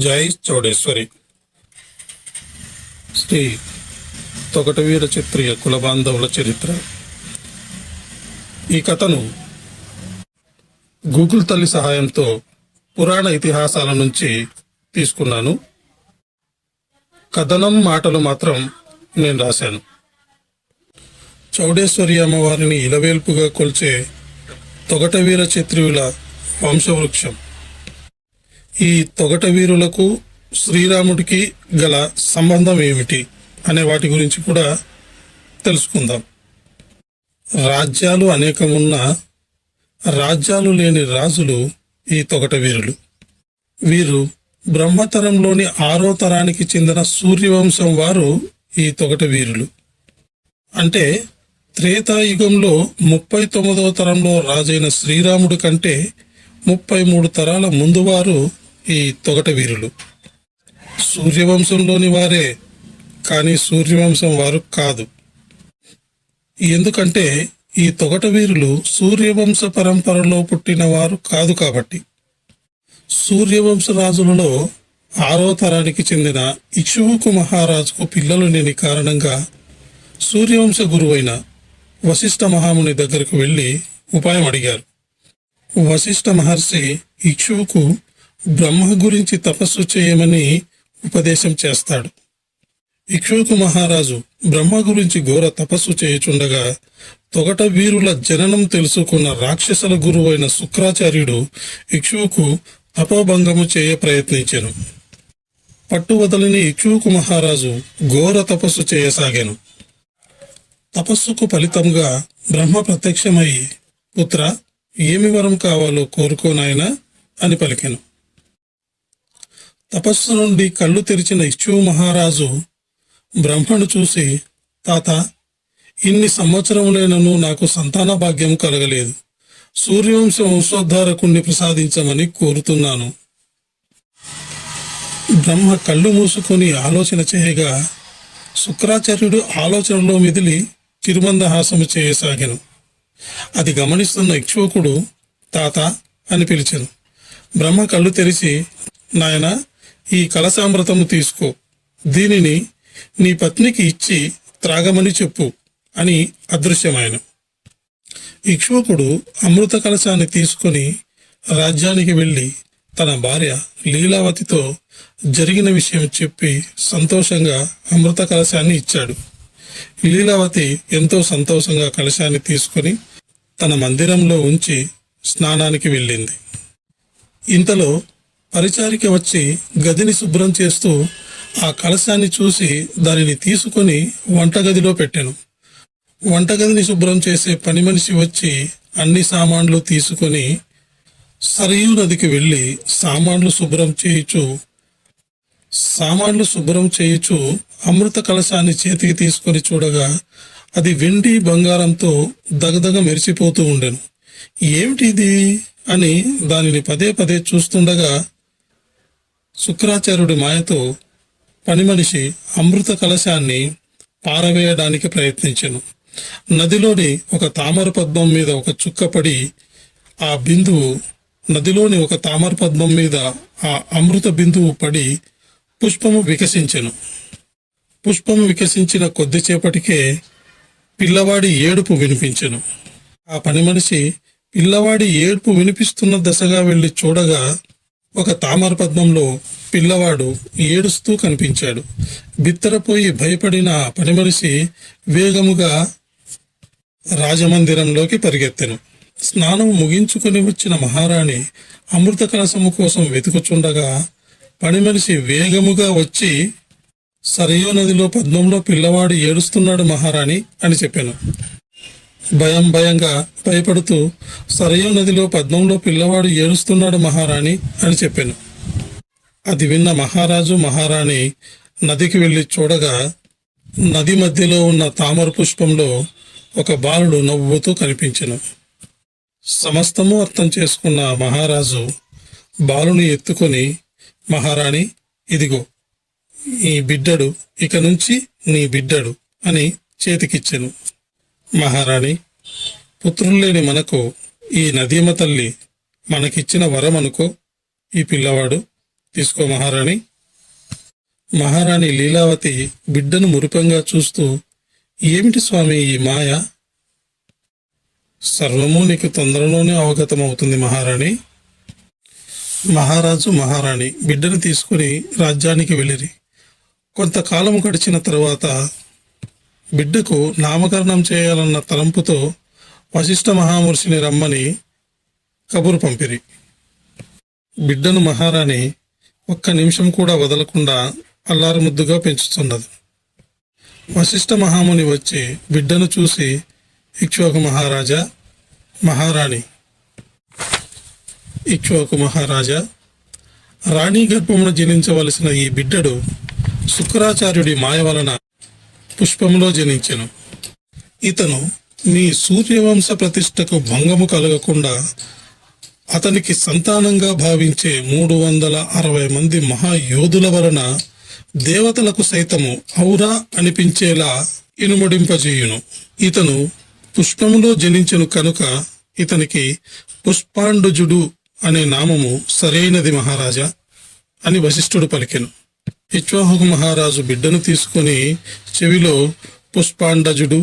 జై చౌడేశ్వరి. శ్రీ తొగటవీర క్షత్రియ కులబాంధవుల చరిత్ర. ఈ కథను గూగుల్ తల్లి సహాయంతో పురాణ ఇతిహాసాల నుంచి తీసుకున్నాను. కథనం మాటలు మాత్రం నేను రాశాను. చౌడేశ్వరి అమ్మవారిని ఇలవేల్పుగా కొల్చే తొగటవీర క్షత్రియుల వంశవృక్షం. ఈ తొగటవీరులకు శ్రీరాముడికి గల సంబంధం ఏమిటి అనే వాటి గురించి కూడా తెలుసుకుందాం. రాజ్యాలు అనేకమున్నా రాజ్యాలు లేని రాజులు ఈ తొగటవీరులు. వీరు బ్రహ్మతరంలోని 6వ తరానికి చెందిన సూర్యవంశం వారు ఈ తొగటవీరులు. అంటే త్రేతాయుగంలో 39వ తరంలో రాజైన శ్రీరాముడి కంటే 33 తరాల ముందువారు ఈ తొగటవీరులు. సూర్యవంశంలోని వారే, కానీ సూర్యవంశం వారు కాదు. ఎందుకంటే ఈ తొగటవీరులు సూర్యవంశ పరంపరలో పుట్టిన వారు కాదు కాబట్టి. సూర్యవంశ రాజులలో 6వ తరానికి చెందిన ఇక్ష్వాకు మహారాజుకు పిల్లలు లేని కారణంగా సూర్యవంశ గురువైన వశిష్ఠ మహాముని దగ్గరకు వెళ్లి ఉపాయం అడిగారు. వశిష్ఠ మహర్షి ఇక్ష్వాకు బ్రహ్మ గురించి తపస్సు చేయమని ఉపదేశం చేస్తాడు. ఇక్ష్వాకు మహారాజు బ్రహ్మ గురించి ఘోర తపస్సు చేయుచుండగా తొగట వీరుల జననం తెలుసుకున్న రాక్షసుల గురువైన శుక్రాచార్యుడు ఇక్ష్వాకు తపోభంగము చేయ ప్రయత్నించెను. పట్టువదలని ఇక్ష్వాకు మహారాజు ఘోర తపస్సు చేయసాగాను. తపస్సుకు ఫలితంగా బ్రహ్మ ప్రత్యక్షమై, పుత్ర, ఏమి వరం కావాలో కోరుకోనాయనా అని పలికెను. తపస్సు నుండి కళ్ళు తెరిచిన ఇక్ష్వాకు మహారాజు బ్రహ్మను చూసి, తాత, ఇన్ని సంవత్సరములైనను నాకు సంతాన భాగ్యం కలగలేదు. సూర్యవంశ వంశోద్ధారకుణ్ణి ప్రసాదించమని కోరుతున్నాను. బ్రహ్మ కళ్ళు మూసుకొని ఆలోచన చేయగా శుక్రాచార్యుడు ఆలోచనలో మిదిలి చిరుమందహాసము చేయసాగాను. అది గమనిస్తున్న ఇక్ష్వాకుడు తాత అని పిలిచెను. బ్రహ్మ కళ్ళు తెరిచి, నాయనా, ఈ కలశామృతము తీసుకో, దీనిని నీ పత్నికి ఇచ్చి త్రాగమని చెప్పు అని అదృశ్యమాయను. ఇక్ష్వాకుడు అమృత కలశాన్ని తీసుకుని రాజ్యానికి వెళ్లి తన భార్య లీలావతితో జరిగిన విషయం చెప్పి సంతోషంగా అమృత కలశాన్ని ఇచ్చాడు. లీలావతి ఎంతో సంతోషంగా కలశాన్ని తీసుకుని తన మందిరంలో ఉంచి స్నానానికి వెళ్ళింది. ఇంతలో పరిచారిక వచ్చి గదిని శుభ్రం చేస్తూ ఆ కలశాన్ని చూసి దానిని తీసుకొని వంటగదిలో పెట్టెను. వంటగదిని శుభ్రం చేసే పని మనిషి వచ్చి అన్ని సామాన్లు తీసుకొని సరయూ నదికి వెళ్ళి సామాన్లు శుభ్రం చేయుచు అమృత కలశాన్ని చేతికి తీసుకొని చూడగా అది వెండి బంగారంతో దగదగ మెరిసిపోతూ ఉండెను. ఏమిటిది అని దానిని పదే పదే చూస్తుండగా శుక్రాచార్యుడి మాయతో పని మనిషి అమృత కలశాన్ని పారవేయడానికి ప్రయత్నించెను. నదిలోని ఒక తామర పద్మం మీద ఒక చుక్క పడి ఆ బిందువు నదిలోని ఒక తామర పద్మం మీద ఆ అమృత బిందువు పడి పుష్పము వికసించెను. పుష్పము వికసించిన కొద్దిసేపటికే పిల్లవాడి ఏడుపు వినిపించెను. ఆ పని మనిషి పిల్లవాడి ఏడుపు వినిపిస్తున్న దశగా వెళ్లి చూడగా ఒక తామర పద్మంలో పిల్లవాడు ఏడుస్తూ కనిపించాడు. బిత్తరపోయి భయపడిన పని మనిషి వేగముగా రాజమందిరంలోకి పరిగెత్తెను. స్నానం ముగించుకుని వచ్చిన మహారాణి అమృత కలశము కోసం వెతుకుచుండగా పని మనిషి వేగముగా వచ్చి, సరయూ నదిలో పద్మంలో పిల్లవాడు ఏడుస్తున్నాడు మహారాణి అని చెప్పాను. భయంగా భయపడుతూ, సరయూ నదిలో పద్మంలో పిల్లవాడు ఏడుస్తున్నాడు మహారాణి అని చెప్పాను. అది విన్న మహారాజు మహారాణి నదికి వెళ్లి చూడగా నది మధ్యలో ఉన్న తామర పుష్పంలో ఒక బాలుడు నవ్వుతూ కనిపించెను. సమస్తము అర్థం చేసుకున్న మహారాజు బాలుని ఎత్తుకొని, మహారాణి, ఇదిగో ఈ బిడ్డడు, ఇక నుంచి నీ బిడ్డడు అని చేతికిచ్చెను. మహారాణి, పుత్రుల్లేని మనకు ఈ నదీమ తల్లి మనకిచ్చిన వరమనుకో, ఈ పిల్లవాడు తీసుకో మహారాణి. మహారాణి లీలావతి బిడ్డను మురిపంగా చూస్తూ, ఏమిటి స్వామి ఈ మాయ? సర్వము నీకు తొందరలోనే అవగతమవుతుంది మహారాణి. మహారాజు మహారాణి బిడ్డను తీసుకుని రాజ్యానికి వెళ్ళిరి. కొంతకాలం గడిచిన తరువాత బిడ్డకు నామకరణం చేయాలన్న తలంపుతో వశిష్ఠ మహామహర్షిని రమ్మని కబురు పంపిరి. బిడ్డను మహారాణి ఒక్క నిమిషం కూడా వదలకుండా అల్లారుముద్దుగా పెంచుతున్నది. వశిష్ఠ మహాముని వచ్చి బిడ్డను చూసి, ఇక్ష్వాకు మహారాజా, మహారాణి. ఇక్ష్వాకు మహారాజా, రాణి గర్భమున జనించవలసిన ఈ బిడ్డడు శుక్రాచార్యుడి మాయ వలన పుష్పంలో జనించెను. ఇతను మీ సూర్యవంశ ప్రతిష్టకు భంగము కలగకుండా అతనికి సంతానంగా భావించే 360 మంది మహాయోధుల వలన దేవతలకు సైతము ఔరా అనిపించేలా ఇనుమడింపజేయును. ఇతను పుష్పములో జనించెను కనుక ఇతనికి పుష్పాండుజుడు అనే నామము సరైనది మహారాజా అని వశిష్ఠుడు పలికెను. ఇక్ష్వాకు మహారాజు బిడ్డను తీసుకుని చెవిలో పుష్పాండజుడు,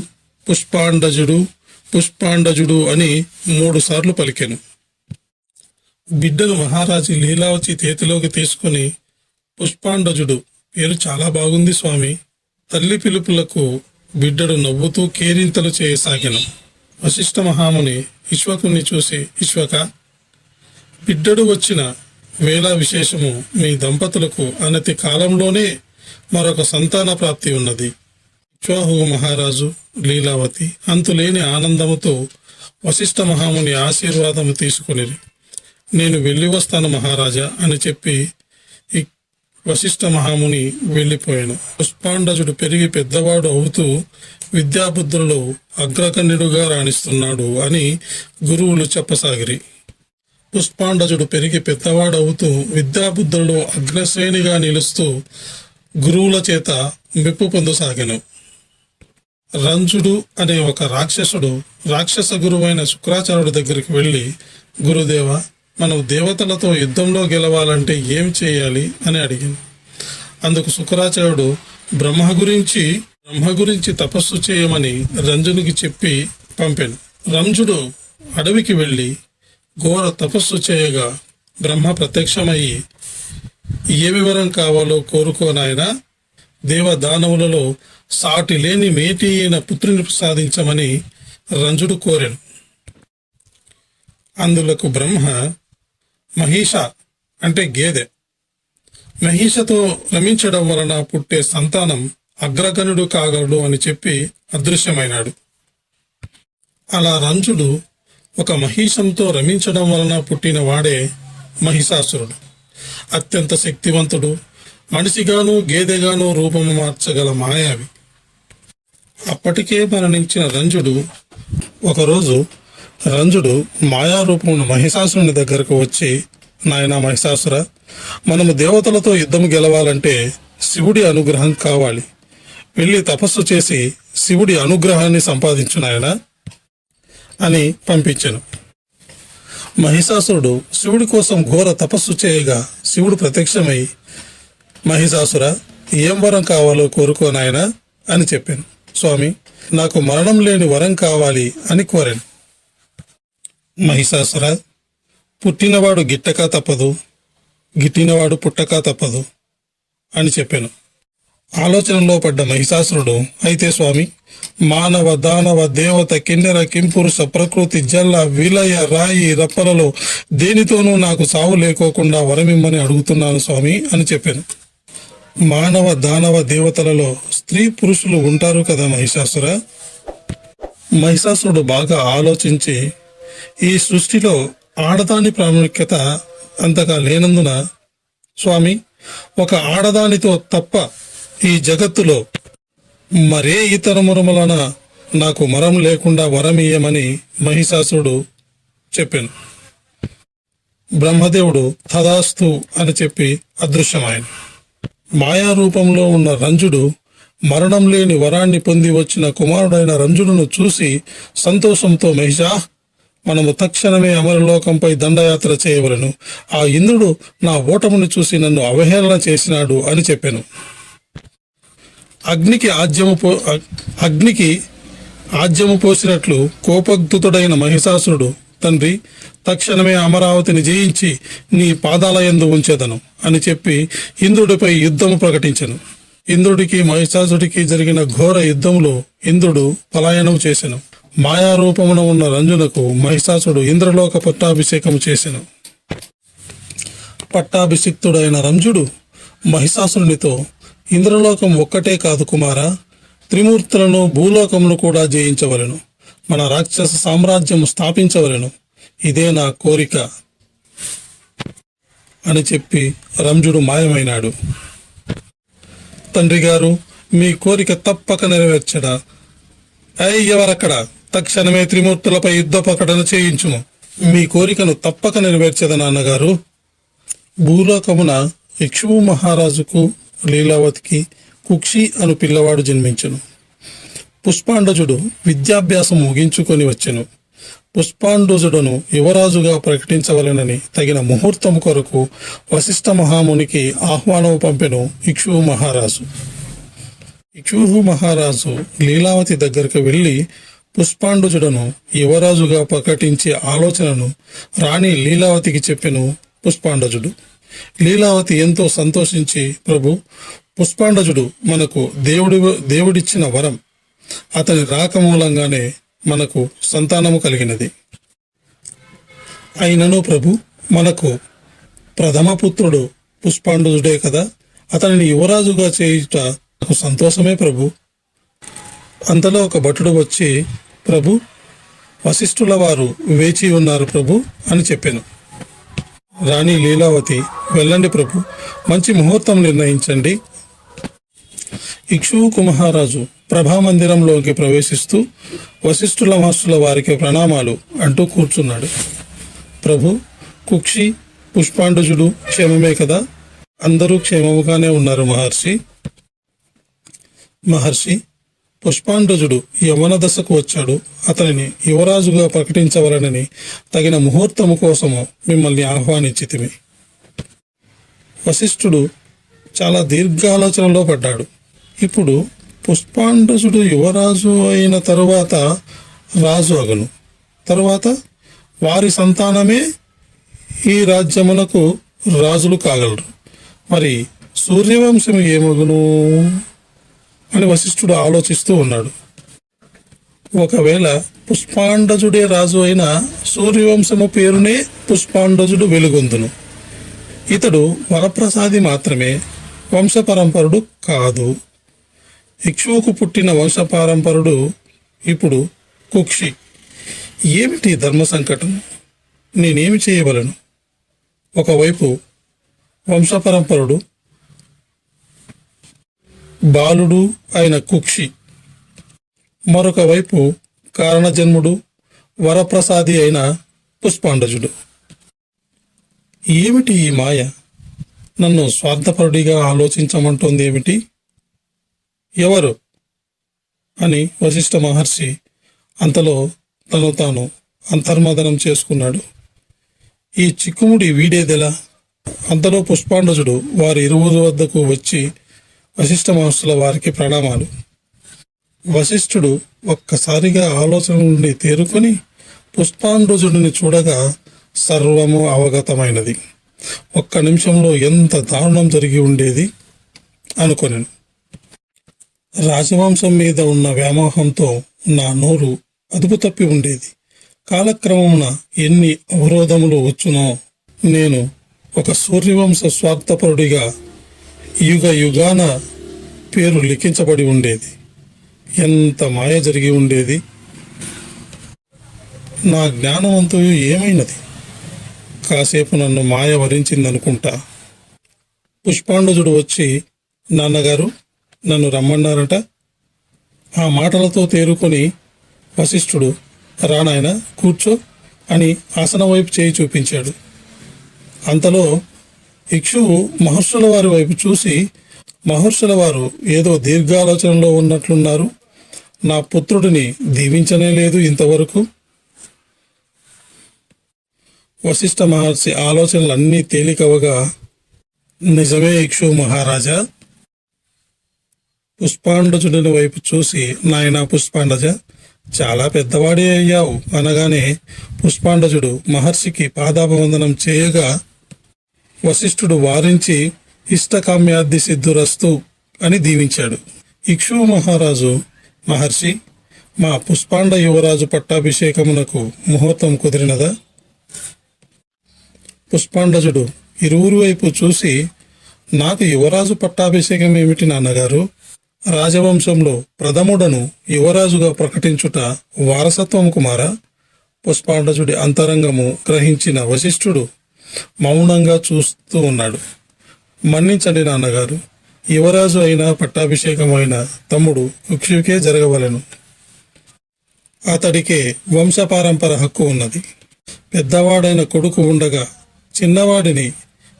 పుష్పాండజుడు, పుష్పాండజుడు అని 3 సార్లు పలికెను. బిడ్డను మహారాజు లీలావతి చేతిలోకి తీసుకుని, పుష్పాండజుడు పేరు చాలా బాగుంది స్వామి. తల్లి పిలుపులకు బిడ్డడు నవ్వుతూ కేరింతలు చేయసాగెను. వశిష్ఠ మహాముని ఇక్ష్వాకుని చూసి, ఇక్ష్వాక, బిడ్డడు వచ్చిన వేళ విశేషము మీ దంపతులకు అనతి కాలంలోనే మరొక సంతాన ప్రాప్తి ఉన్నది. ఇక్ష్వాకు మహారాజు లీలావతి అంతులేని ఆనందముతో వశిష్ఠ మహాముని ఆశీర్వాదము తీసుకునిరి. నేను వెళ్ళి వస్తాను మహారాజా అని చెప్పి వశిష్ఠ మహాముని వెళ్ళిపోయాను. పుష్పాండజుడు పెరిగి పెద్దవాడు అవుతూ విద్యాబుద్ధులలో అగ్రకన్యుడుగా రాణిస్తున్నాడు అని గురువులు చెప్పసాగిరి. పుష్పాండజుడు పెరిగి పెద్దవాడవుతూ విద్యాబుద్ధులలో అగ్రశ్రేణిగా నిలుస్తూ గురువుల చేత మెప్పు పొందసాగెను. రంజుడు అనే ఒక రాక్షసుడు రాక్షస గురువైన శుక్రాచార్యుడి దగ్గరికి వెళ్ళి, గురుదేవ, మనం దేవతలతో యుద్ధంలో గెలవాలంటే ఏం చేయాలి అని అడిగింది. అందుకు శుక్రాచార్యుడు బ్రహ్మ గురించి తపస్సు చేయమని రంజునికి చెప్పి పంపాను. రంజుడు అడవికి వెళ్ళి ఘోర తపస్సు చేయగా బ్రహ్మ ప్రత్యక్షమయ్యి, ఏ వివరం కావాలో కోరుకోనాయనా, దేవదానవులలో సాటి లేని మేటి అయిన పుత్రుని ప్రసాదించమని రంజుడు కోరాను. అందులకు బ్రహ్మ, మహిష అంటే గేదె, మహిషతో రమించడం వలన పుట్టే సంతానం అగ్రగణుడు కాగలడు అని చెప్పి అదృశ్యమైనాడు. అలా రంజుడు ఒక మహిషంతో రమించడం వలన పుట్టిన వాడే మహిషాసురుడు. అత్యంత శక్తివంతుడు, మనిషిగాను గేదెగాను రూపము మార్చగల మాయావి. అప్పటికే మరణించిన రంజుడు ఒకరోజు మాయారూపమును మహిషాసురుని దగ్గరకు వచ్చి, నాయనా మహిషాసుర, మనము దేవతలతో యుద్ధం గెలవాలంటే శివుడి అనుగ్రహం కావాలి. వెళ్ళి తపస్సు చేసి శివుడి అనుగ్రహాన్ని సంపాదించు నాయనా అని పంపించెను. మహిషాసురుడు శివుడి కోసం ఘోర తపస్సు చేయగా శివుడు ప్రత్యక్షమై, మహిషాసుర, ఏం వరం కావాలో కోరుకో నాయనా అని చెప్పాను. స్వామి, నాకు మరణం లేని వరం కావాలి అని కోరాను. మహిషాసుర, పుట్టినవాడు గిట్టక తప్పదు, గిట్టినవాడు పుట్టక తప్పదు అని చెప్పాను. ఆలోచనలో పడ్డ మహిషాసురుడు, అయితే స్వామి, మానవ దానవ దేవత కిన్నెర కింపురుష ప్రకృతి జల్ల విలయ రాయి రప్పలలో దేనితోనూ నాకు సావు లేకోకుండా వరమిమ్మని అడుగుతున్నాను స్వామి అని చెప్పాను. మానవ దానవ దేవతలలో స్త్రీ పురుషులు ఉంటారు కదా మహిషాసుర. మహిషాసురుడు బాగా ఆలోచించి, ఈ సృష్టిలో ఆడదాని ప్రాముఖ్యత అంతగా లేనందున స్వామి, ఒక ఆడదానితో తప్ప ఈ జగత్తులో మరే ఇతర మురములన నాకు మరం లేకుండా వరమీయమని మహిషాసురుడు చెప్పాను. బ్రహ్మదేవుడు తదాస్తు అని చెప్పి అదృశ్యమాయను. మాయారూపంలో ఉన్న రంజుడు మరణం లేని వరాన్ని పొంది వచ్చిన కుమారుడైన రంజుడును చూసి సంతోషంతో, మహిషా, మనము తక్షణమే అమరలోకంపై దండయాత్ర చేయవలను. ఆ ఇంద్రుడు నా ఓటమును చూసి నన్ను అవహేళన చేసినాడు అని చెప్పాను. అగ్నికి ఆజ్యము పోసినట్లు కోపగ్ధుతుడైన మహిషాసురుడు, తండ్రి, తక్షణమే అమరావతిని జయించి నీ పాదాల యందు ఉంచెదను అని చెప్పి ఇంద్రుడిపై యుద్ధము ప్రకటించెను. ఇంద్రుడికి మహిషాసుడికి జరిగిన ఘోర యుద్ధంలో ఇంద్రుడు పలాయనం చేసెను. మాయారూపమున ఉన్న రంజునకు మహిషాసుడు ఇంద్రలోక పట్టాభిషేకము చేసెను. పట్టాభిషిక్తుడైన రంజుడు మహిషాసురునితో, ఇంద్రలోకం ఒక్కటే కాదు కుమారా, త్రిమూర్తులను భూలోకమును కూడా జయించవలెను. మన రాక్షస సామ్రాజ్యము స్థాపించవలెను. ఇదే నా కోరిక అని చెప్పి రంజుడు మాయమైనాడు. తండ్రి గారు, మీ కోరిక తప్పక నెరవేర్చడా? ఎవరక్కడ? తక్షణమే త్రిమూర్తులపై యుద్ధ ప్రకటన చేయించుము. మీ కోరికను తప్పక నెరవేర్చద నాన్నగారు. భూలోకమున ఇక్ష్వాకు మహారాజుకు లీలావతికి కుక్షి అను పిల్లవాడు జన్మించెను. పుష్పాండజుడు విద్యాభ్యాసం ముగించుకొని వచ్చెను. పుష్పాండజుడును యువరాజుగా ప్రకటించవలెనని తగిన ముహూర్తం కొరకు వశిష్ఠ మహామునికి ఆహ్వానం పంపెను ఇక్ష్వాకు మహారాజు. ఇక్ష్వాకు మహారాజు లీలావతి దగ్గరకు వెళ్ళి పుష్పాండజుడును యువరాజుగా ప్రకటించే ఆలోచనను రాణి లీలావతికి చెప్పెను పుష్పాండజుడు. లీలావతి ఎంతో సంతోషించి, ప్రభు, పుష్పాండజుడు మనకు దేవుడిచ్చిన వరం. అతని రాక మూలంగానే మనకు సంతానము కలిగినది. అయినను ప్రభు, మనకు ప్రథమ పుత్రుడు పుష్పాండజుడే కదా, అతనిని యువరాజుగా చేయుట నాకు సంతోషమే ప్రభు. అంతలో ఒక భటుడు వచ్చి, ప్రభు, వశిష్ఠుల వారు వేచి ఉన్నారు ప్రభు అని చెప్పాను. రాణి లీలావతి, వెళ్ళండి ప్రభు, మంచి ముహూర్తం నిర్ణయించండి. ఇక్ష్వాకు మహారాజు ప్రభామందిరంలోకి ప్రవేశిస్తూ వశిష్ఠుల మహర్షుల వారికి ప్రణామాలు అంటూ కూర్చున్నాడు. ప్రభు, కుక్షి, పుష్పాండజుడు క్షేమమే కదా? అందరూ క్షేమముగానే ఉన్నారు మహర్షి. పుష్పాండజుడు యవన దశకు వచ్చాడు. అతనిని యువరాజుగా ప్రకటించవలనని తగిన ముహూర్తము కోసము మిమ్మల్ని ఆహ్వానించితిమి. వశిష్ఠుడు చాలా దీర్ఘాలోచనలో పడ్డాడు. ఇప్పుడు పుష్పాండజుడు యువరాజు అయిన తరువాత రాజు అగును. తరువాత వారి సంతానమే ఈ రాజ్యమునకు రాజులు కాగలరు. మరి సూర్యవంశం ఏమగును అని వశిష్ఠుడు ఆలోచిస్తూ ఉన్నాడు. ఒకవేళ పుష్పాండజుడే రాజు అయిన సూర్యవంశము పేరునే పుష్పాండజుడు వెలుగొందును. ఇతడు వరప్రసాది మాత్రమే, వంశపరంపరుడు కాదు. ఇక్ష్వాకు పుట్టిన వంశపారంపరుడు ఇప్పుడు కుక్షి. ఏమిటి ధర్మ సంకటం? నేనేమి చేయవలను? ఒకవైపు వంశపరంపరుడు బాలుడు అయిన కుక్షి, మరొక వైపు కారణజన్ముడు వరప్రసాది అయిన పుష్పాండజుడు. ఏమిటి ఈ మాయ? నన్ను స్వార్థపరుడిగా ఆలోచించమంటోంది ఏమిటి? ఎవరు అని వశిష్ఠ మహర్షి అంతలో తను తాను అంతర్మదనం చేసుకున్నాడు. ఈ చిక్కుముడి వీడేదెలా? అంతలో పుష్పాండజుడు వారి ఇరువురు వద్దకు వచ్చి వశిష్ఠ మహర్షుల వారికి ప్రణామాలు. వశిష్ఠుడు ఒక్కసారిగా ఆలోచన నుండి తేరుకొని పుష్పాండజుడిని చూడగా సర్వము అవగతమైనది. ఒక్క నిమిషంలో ఎంత దారుణం జరిగి ఉండేది అనుకొనెను. రాజవంశం మీద ఉన్న వ్యామోహంతో నా నోరు అదుపు తప్పి ఉండేది. కాలక్రమమున ఎన్ని అవరోధములు వచ్చునో నేను ఒక సూర్యవంశ స్వార్థపరుడిగా యుగ యుగాన పేరు లిఖించబడి ఉండేది. ఎంత మాయ జరిగి ఉండేది! నా జ్ఞానవంతు ఏమైనది? కాసేపు నన్ను మాయ వరించిందనుకుంటా. పుష్పాండజుడు వచ్చి, నాన్నగారు నన్ను రమ్మన్నారట. ఆ మాటలతో తేరుకొని వశిష్ఠుడు, రానాయన కూర్చో అని ఆసనం వైపు చేయి చూపించాడు. అంతలో ఇక్ష్వాకు మహర్షుల వారి వైపు చూసి, మహర్షుల వారు ఏదో దీర్ఘాలోచనలో ఉన్నట్లున్నారు. నా పుత్రుడిని దీవించనే లేదు ఇంతవరకు. వశిష్ఠ మహర్షి ఆలోచనలన్నీ తేలికవగా, నిజమే ఇక్షు మహారాజా. పుష్పాండజుడిని వైపు చూసి, నాయనా పుష్పాండజ, చాలా పెద్దవాడే అయ్యావు అనగానే పుష్పాండజుడు మహర్షికి పాదాభవందనం చేయగా వశిష్ఠుడు వారించి ఇష్టకామ్యార్థి సిద్ధురస్తు అని దీవించాడు. ఇక్షు మహారాజు, మహర్షి, మా పుష్పాండ యువరాజు పట్టాభిషేకమునకు ముహూర్తం కుదిరినదా? పుష్పాండజుడు ఇరువురు వైపు చూసి, నాకు యువరాజు పట్టాభిషేకం ఏమిటి నాన్నగారు? రాజవంశంలో ప్రథముడను యువరాజుగా ప్రకటించుట వారసత్వం కుమారా? పుష్పాండజుడి అంతరంగము గ్రహించిన వశిష్ఠుడు మౌనంగా చూస్తూ ఉన్నాడు. మన్నించండి నాన్నగారు, యువరాజు అయినా పట్టాభిషేకం అయినా తమ్ముడు కుక్షికే జరగవలెను. అతడికే వంశపారంపర హక్కు ఉన్నది. పెద్దవాడైన కొడుకు ఉండగా చిన్నవాడిని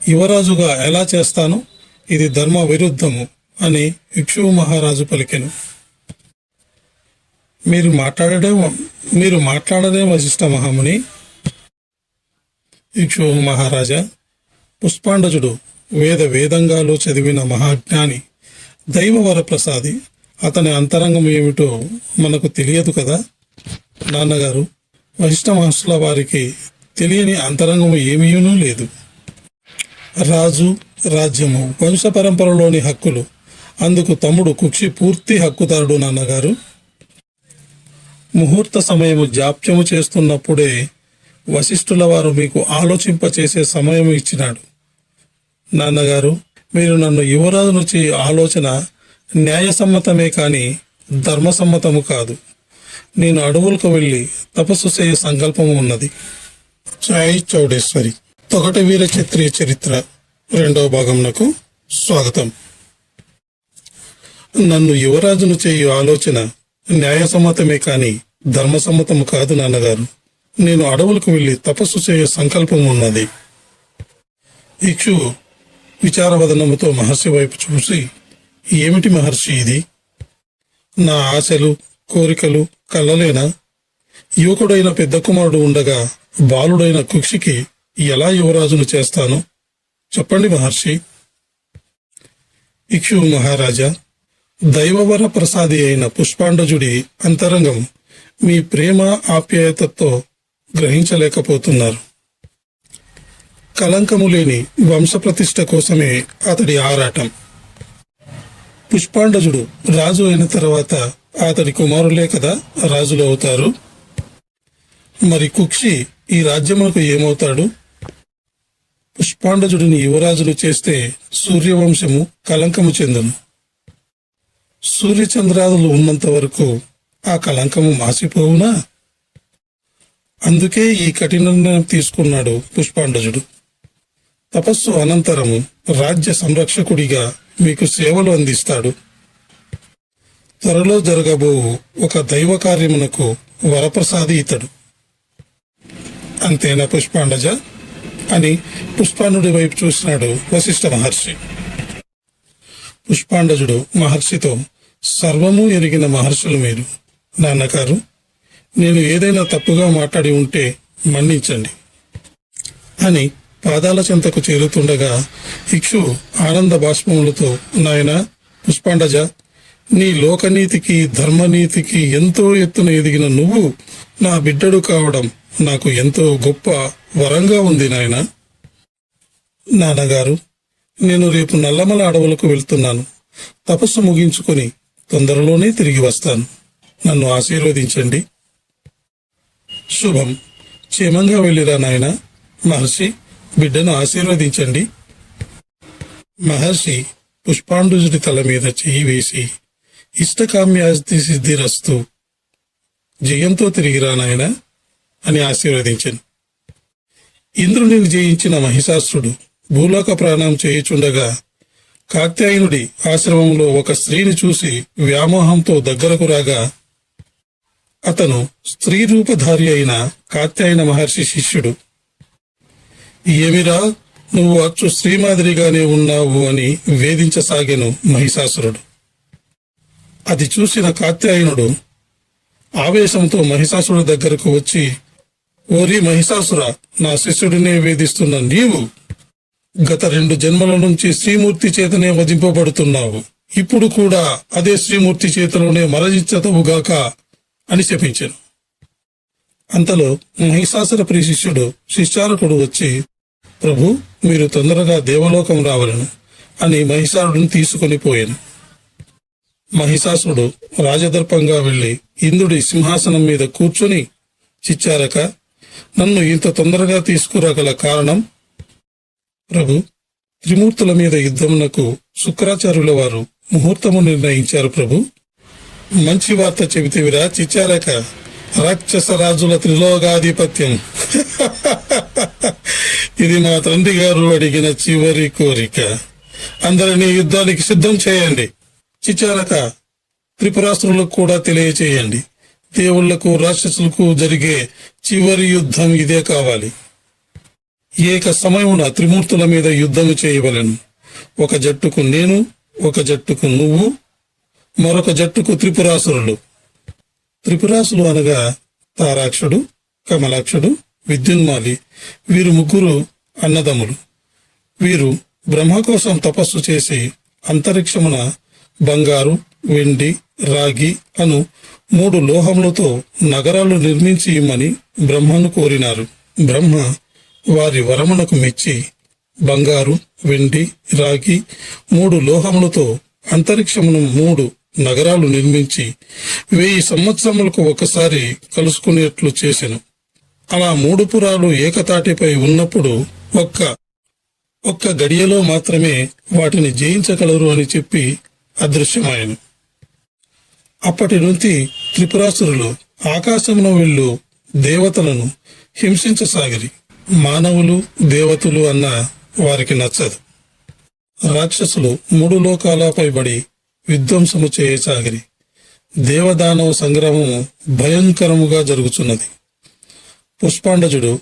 యువరాజుగా ఎలా చేస్తాను? ఇది ధర్మ విరుద్ధము అని ఇక్షు మహారాజు పలికెను. మీరు మాట్లాడదే వశిష్ఠ మహాముని. ఇక్షు మహారాజా, పుష్పాండజుడు వేదంగాలు చదివిన మహాజ్ఞాని, దైవవర ప్రసాది. అతని అంతరంగం ఏమిటో మనకు తెలియదు కదా నాన్నగారు. వశిష్ఠ మహర్షుల వారికి తెలియని అంతరంగము ఏమీనూ లేదు. రాజు, రాజ్యము, వంశ పరంపరలోని హక్కులు, అందుకు తమ్ముడు కుక్షి పూర్తి హక్కుదారుడు నాన్నగారు. ముహూర్త సమయము జాప్యము చేస్తున్నప్పుడే వశిష్ఠుల వారు మీకు ఆలోచింపచేసే సమయం ఇచ్చినాడు. నాన్నగారు, మీరు నన్ను యువరాజును చేయ ఆలోచన న్యాయసమ్మతమే కాని ధర్మసమ్మతము కాదు. నేను అడవులకు వెళ్ళి తపస్సు చేయ సంకల్పము ఉన్నది. సాయి చౌడేశ్వరి తొగటి వీర క్షత్రియ చరిత్ర 2వ భాగమునకు స్వాగతం. నన్ను యువరాజును చేయు ఆలోచన న్యాయసమ్మతమే కాని ధర్మసమ్మతము కాదు నాన్నగారు. నేను అడవులకు వెళ్ళి తపస్సు చేయ సంకల్పం ఉన్నది. ఇక్షు విచారవదనముతో మహర్షి వైపు చూసి, ఏమిటి మహర్షి ఇది? నా ఆశలు, కోరికలు కళ్ళలేనా? యువకుడైన పెద్ద కుమారుడు ఉండగా బాలుడైన కుక్షికి ఎలా యువరాజును చేస్తాను? చెప్పండి మహర్షి. ఇక్షు మహారాజా, దైవవర ప్రసాది అయిన పుష్పాండజుడి అంతరంగం మీ ప్రేమ ఆప్యాయతతో గ్రహించలేకపోతున్నారు. కలంకము లేని వంశప్రతిష్ఠ కోసమే అతడి ఆరాటం. పుష్పాండజుడు రాజు అయిన తర్వాత అతడి కుమారులే కదా రాజులు అవుతారు. మరి కుక్షి ఈ రాజ్యములకు ఏమవుతాడు? పుష్పాండజుడిని యువరాజులు చేస్తే సూర్యవంశము కలంకము చెందును. సూర్యచంద్రాదులు ఉన్నంత వరకు ఆ కలంకము మాసిపోవునా? అందుకే ఈ కఠిన నిర్ణయం తీసుకున్నాడు పుష్పాండజుడు. తపస్సు అనంతరము రాజ్య సంరక్షకుడిగా మీకు సేవలు అందిస్తాడు. త్వరలో జరగబో ఒక దైవ కార్యమునకు వరప్రసాది ఇతడు. అంతేనా పుష్పాండజ అని పుష్పాండుడి వైపు చూసినాడు వశిష్ఠ మహర్షి. పుష్పాండజుడు మహర్షితో, సర్వము ఎరిగిన మహర్షులు మీరు. నాన్నగారు, నేను ఏదైనా తప్పుగా మాట్లాడి ఉంటే మన్నించండి అని పాదాల చెంతకు చేరుతుండగా ఇక్షు ఆనంద బాష్పములతో, నాయనా పుష్పాండజ, నీ లోకనీతికి ధర్మనీతికి ఎంతో ఎత్తున ఎదిగిన నువ్వు నా బిడ్డడు కావడం నాకు ఎంతో గొప్ప వరంగా ఉంది నాయన. నాన్నగారు, నేను రేపు నల్లమల అడవులకు వెళ్తున్నాను. తపస్సు ముగించుకొని తొందరలోనే తిరిగి వస్తాను. నన్ను ఆశీర్వదించండి. శుభం. క్షేమంగా వెళ్ళిరా నాయన. మహర్షి, బిడ్డను ఆశీర్వదించండి. మహర్షి పుష్పాండుజుడి తల మీద చెయ్యి వేసి, ఇష్టకామ్యాస్తి సిద్ధిరస్తు, జయంతో తిరిగిరా నాయన అని ఆశీర్వదించాను. ఇంద్రుని జయించిన మహిషాసురుడు భూలోక ప్రాణం చేయుచుండగా కాత్యాయనుడి ఆశ్రమంలో ఒక స్త్రీని చూసి వ్యామోహంతో దగ్గరకు రాగా అతను స్త్రీ రూపధారి అయిన కాత్యాయన మహర్షి శిష్యుడు. ఏమిరా, నువ్వు అచ్చు స్త్రీ మాదిరిగానే ఉన్నావు అని వేధించసాగెను మహిషాసురుడు. అది చూసిన కాత్యాయనుడు ఆవేశంతో మహిషాసురుడి దగ్గరకు వచ్చి, ఓరి మహిషాసుర, నా శిష్యుడినే వేధిస్తున్న నీవు గత 2 జన్మల నుంచి శ్రీమూర్తి చేతనే వధింపబడుతున్నావు. ఇప్పుడు కూడా అదే శ్రీమూర్తి చేతిలోనే మరణించదవుగాక అని శపించాను. అంతలో మహిషాసుర ప్రియ శిష్యుడు శిష్యారకుడు వచ్చి, ప్రభు, మీరు తొందరగా దేవలోకం రావలను అని మహిషాసురుడిని తీసుకొని పోయాను. మహిషాసురుడు రాజదర్పంగా వెళ్లి ఇంద్రుడి సింహాసనం మీద కూర్చుని, చిచ్చారక, నన్ను ఇంత తొందరగా తీసుకురాగల కారణం? ప్రభు, త్రిమూర్తుల మీద యుద్ధమునకు శుక్రాచార్యుల వారు ముహూర్తము నిర్ణయించారు ప్రభు. మంచి వార్త చెబితివిరా చిచ్చారక, రాక్షస రాజుల త్రిలోకాధిపత్యం. ఇది మా తండ్రి గారు అడిగిన చివరి కోరిక. అందరినీ యుద్ధానికి సిద్ధం చేయండి. చిచ్చారక, త్రిపురాసురులకు కూడా తెలియచేయండి. దేవుళ్లకు రాక్షసులకు జరిగే చివరి యుద్ధం ఇదే కావాలి. ఏక సమయమున త్రిమూర్తుల మీద యుద్ధము చేయవలెను. ఒక జట్టుకు నేను, ఒక జట్టుకు నువ్వు, మరొక జట్టుకు త్రిపురాసురులు. త్రిపురాసులు అనగా తారాక్షుడు, కమలాక్షుడు, విద్యున్మాలి. వీరు ముగ్గురు అన్నదమ్ములు. వీరు బ్రహ్మ కోసం తపస్సు చేసి అంతరిక్షమున బంగారు, వెండి, రాగి అను 3 లోహములతో నగరాలు నిర్మించి ఇమ్మని బ్రహ్మను కోరినారు. బ్రహ్మ వారి వరమునకు మెచ్చి బంగారు, వెండి, రాగి 3 లోహములతో అంతరిక్షమును 3 నగరాలు నిర్మించి 1000 సంవత్సరములకు ఒకసారి కలుసుకునేట్లు చేసెను. అలా 3 పురాలు ఏకతాటిపై ఉన్నప్పుడు ఒక్క గడియలో మాత్రమే వాటిని జయించగలరు అని చెప్పి అదృశ్యమాయను. అప్పటి నుంచి త్రిపురాసురులు ఆకాశంలో వెళ్ళు దేవతలను హింసించసాగిరి. మానవులు, దేవతలు అన్న వారికి నచ్చదు. రాక్షసులు 3 లోకాలపై బడి విధ్వంసము చేయసాగిరి. దేవదానవ సంగ్రామము భయంకరముగా జరుగుతున్నది. పుష్పాండజుడు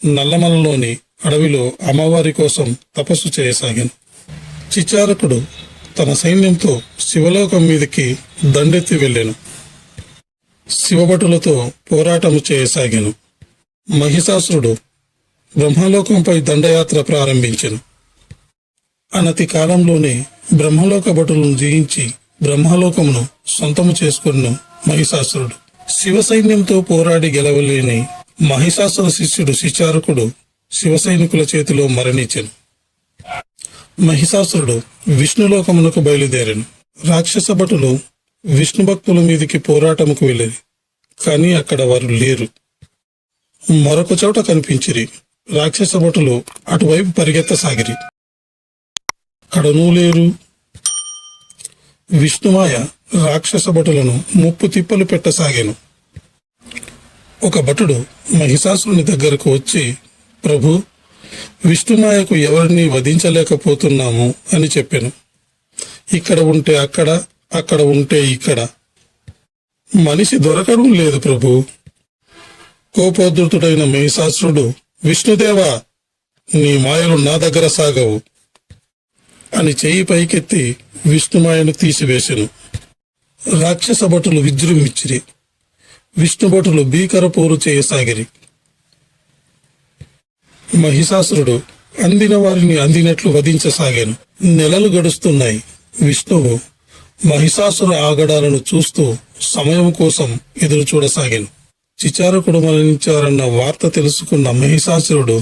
నల్లమలలోని అడవిలో అమ్మవారి కోసం తపస్సు చేయసాగాను. చిచారకుడు తన సైన్యంతో శివలోకం మీదకి దండెత్తి వెళ్ళాను. శివభటులతో పోరాటము చేయసాగాను. మహిషాసురుడు బ్రహ్మలోకంపై దండయాత్ర ప్రారంభించెను. అనతి కాలంలోనే బ్రహ్మలోక భటులను జయించి బ్రహ్మలోకమును సొంతము చేసుకున్న మహిషాసురుడు శివ సైన్యంతో పోరాడి గెలవలేని మహిషాసుర శిష్యుడు శిచారకుడు శివ సైనికుల చేతిలో మరణించెను. మహిషాసురుడు విష్ణులోకమునకు బయలుదేరాను. రాక్షస భటులు విష్ణు భక్తుల మీదికి పోరాటముకు వెళ్ళేది, కాని అక్కడ వారు లేరు. మరొక చోట కనిపించిరి. రాక్షస భటులు అటువైపు పరిగెత్తసాగిరి, అక్కడనూ లేరు. విష్ణుమాయ రాక్షస భటులను ముప్పు తిప్పలు పెట్టసాగాను. ఒక భటుడు మహిషాసురుని దగ్గరకు వచ్చి, ప్రభు, విష్ణుమాయకు ఎవరిని వధించలేకపోతున్నాము అని చెప్పాను. ఇక్కడ ఉంటే అక్కడ, అక్కడ ఉంటే ఇక్కడ, మనిషి దొరకడం లేదు ప్రభు. కోపోద్ధతుడైన మహిషాసురుడు, విష్ణుదేవా, నీ మాయలు నా దగ్గర సాగవు అని చెయ్యి పైకెత్తి విష్ణుమాయను తీసివేశెను. రాక్షస భటులు విజృంభించిరి. విష్ణుభటులు భీకర పోరు చేయసాగిరి. మహిషాసురుడు అందిన వారిని అందినట్లు వధించసాగాను. నెలలు గడుస్తున్నాయి. విష్ణువు మహిషాసుర ఆగడాలను చూస్తూ సమయం కోసం ఎదురు చూడసాగాను. చిచారకుడు మరణించారన్న వార్త తెలుసుకున్న మహిషాసురుడు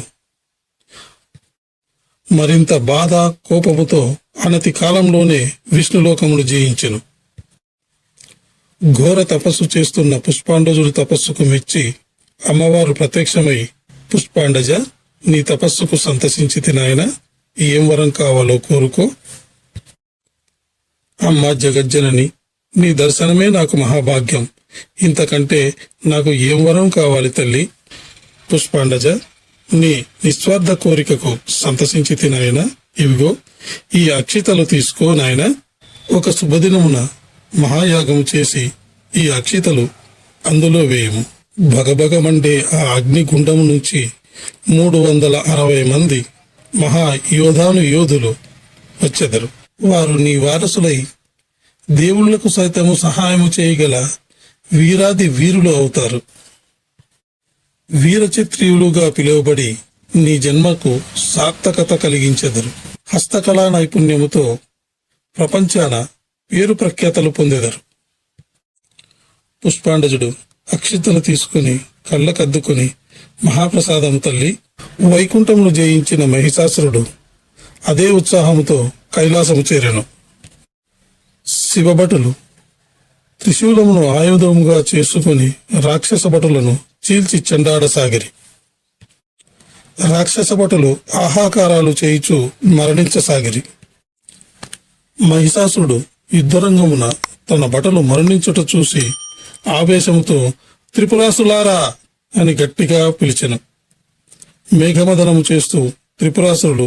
మరింత బాధ, కోపముతో అనతి కాలంలోనే విష్ణులోకమును జయించెను. ఘోర తపస్సు చేస్తున్న పుష్పాండజుడి తపస్సుకు మెచ్చి అమ్మవారు ప్రత్యక్షమై, పుష్పాండజ, నీ తపస్సుకు సంతసించితి నాయన, ఏం వరం కావాలో కోరుకో. అమ్మ జగజ్జనని, నీ దర్శనమే నాకు మహాభాగ్యం. ఇంతకంటే నాకు ఏం వరం కావాలి తల్లి? పుష్పాండజ, నీ నిస్వార్థ కోరికకు సంతసించితి నాయన. ఇవిగో ఈ అక్షితలు తీసుకో నాయన. ఒక శుభదినమున మహాయాగము చేసి ఈ అక్షితలు అందులో వేయము. భగభగమండే ఆ అగ్నిగుండము నుంచి 360 మంది మహాయోధాను యోధులు వచ్చెదరు. వారు నీ వారసులై దేవుళ్లకు సైతము సహాయము చేయగల వీరాది వీరులు అవుతారు. వీరచిత్రియులుగా పిలువబడి నీ జన్మకు సార్థకత కలిగించెదరు. హస్తకళా నైపుణ్యముతో ప్రపంచాన పేరు ప్రఖ్యాతలు పొందెదరు. పుష్పాండజుడు అక్షితలు తీసుకుని కళ్ళకద్దుకుని, మహాప్రసాదం తల్లి, వైకుంఠమును జయించిన మహిషాసురుడు అదే ఉత్సాహముతో కైలాసము చేరెను. శివభటులు త్రిశూలమును ఆయుధముగా చేసుకుని రాక్షస భటులను చీల్చి చెండాడసాగిరి. రాక్షస భటులు ఆహాకారాలు చేయుచు మరణించసాగిరి. మహిషాసురుడు యుద్ధరంగమున తన భటులు మరణించుట చూసి ఆవేశముతో త్రిపురాసులారా అని గట్టిగా పిలిచెను. మేఘమదనము చేస్తూ త్రిపురాసురులు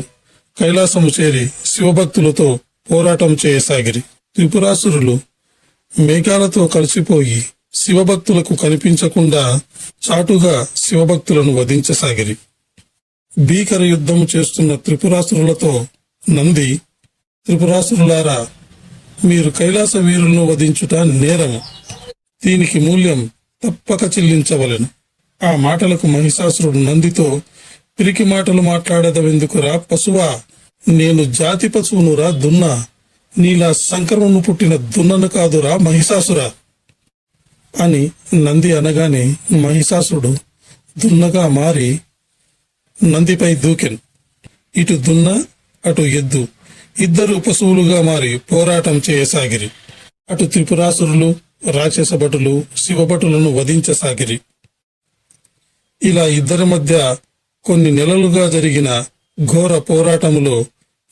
కైలాసము చేరి శివభక్తులతో పోరాటం చేయసాగిరి. త్రిపురాసురులు మేఘాలతో కలిసిపోయి శివభక్తులకు కనిపించకుండా చాటుగా శివభక్తులను వధించసాగిరి. భీకర యుద్ధము చేస్తున్న త్రిపురాసురులతో నంది, త్రిపురాసురులారా, మీరు కైలాస వీరులను వధించుట నేరము. దీనికి మూల్యం తప్పక చెల్లించవలెను. ఆ మాటలకు మహిషాసురుడు నందితో, పిరికి మాటలు మాట్లాడదవెందుకురా పశువా, నేను జాతి పశువునురా దున్నా, నీలా సంకరమును పుట్టిన దున్నను కాదురా మహిషాసురా అని నంది అనగానే మహిషాసురుడు దున్నగా మారి నందిపై దూకెను. ఇటు దున్న అటు ఎద్దు ఇద్దరు పశువులుగా మారి పోరాటం చేయసాగిరి. అటు త్రిపురాసురులు రాక్షస భటులు శివభటులను వధించసాగిరి. ఇలా ఇద్దరి మధ్య కొన్ని నెలలుగా జరిగిన ఘోర పోరాటములో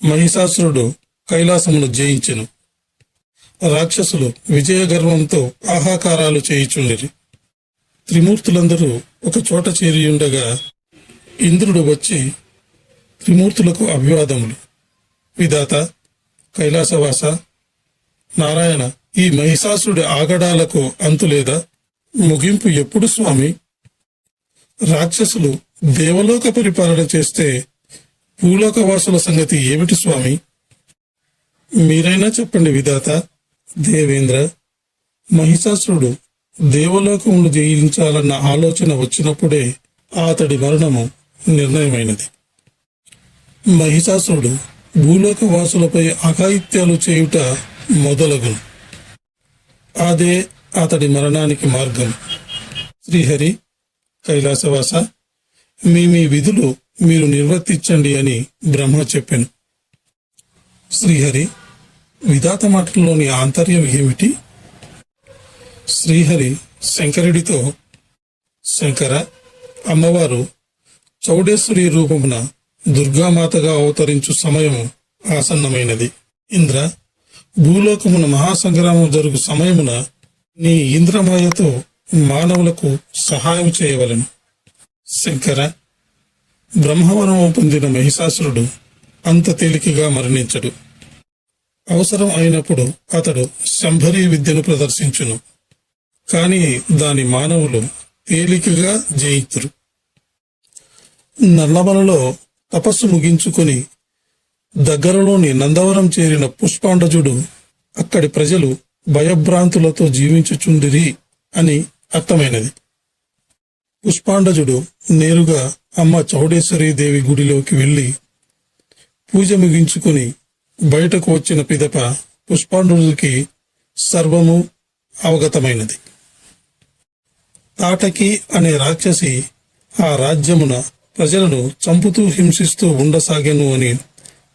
మహిషాసురుడు కైలాసమును జయించెను. రాక్షసులు విజయ గర్వంతో ఆహాకారాలు చేయుచుండిరి. త్రిమూర్తులందరూ ఒక చోట చేరియుండగా ఇంద్రుడు వచ్చి త్రిమూర్తులకు అభివాదములు. విధాత, కైలాసవాస, నారాయణ, ఈ మహిషాసురుడి ఆగడాలకు అంతులేదా? ముగింపు ఎప్పుడు స్వామి? రాక్షసులు దేవలోక పరిపాలన చేస్తే భూలోకవాసుల సంగతి ఏమిటి స్వామి? మీరైనా చెప్పండి విధాత. దేవేంద్ర, మహిషాసురుడు దేవలోకమును జయించాలన్న ఆలోచన వచ్చినప్పుడే అతడి మరణము నిర్ణయమైనది. మహిషాసురుడు భూలోకవాసులపై అఘాయిత్యాలు చేయుట మొదలగును. అదే అతడి మరణానికి మార్గం. శ్రీహరి, కైలాసవాస, మీ విధులు మీరు నిర్వర్తించండి అని బ్రహ్మ చెప్పాను. శ్రీహరి, విధాత మాటల్లోని ఆంతర్యం ఏమిటి? శ్రీహరి శంకరుడితో, శంకర, అమ్మవారు చౌడేశ్వరి రూపమున దుర్గామాతగా అవతరించు సమయము ఆసన్నమైనది. ఇంద్ర, భూలోకమున మహాసంగ్రామం జరుగు సమయమున నీ ఇంద్రమాయతో మానవులకు సహాయం చేయవలెను. శంకర, బ్రహ్మవరము పొందిన మహిషాసురుడు అంత తేలికగా మరణించడు. అవసరం అయినప్పుడు అతడు శంభరీ విద్యను ప్రదర్శించును. కాని దాని మానవులు తేలికగా జయితురు. నల్లమలలో తపస్సు ముగించుకుని దగ్గరలోని నందవరం చేరిన పుష్పాండజుడు అక్కడి ప్రజలు భయభ్రాంతులతో జీవించుచుండిరి అని అర్థమైనది. పుష్పాండజుడు నేరుగా అమ్మ చౌడేశ్వరీ దేవి గుడిలోకి వెళ్లి పూజ ముగించుకుని బయటకు వచ్చిన పిదప పుష్పాండజుడికి సర్వము అవగతమైనది. తాటకి అనే రాక్షసి ఆ రాజ్యమున ప్రజలను చంపుతూ హింసిస్తూ ఉండసాగెను అని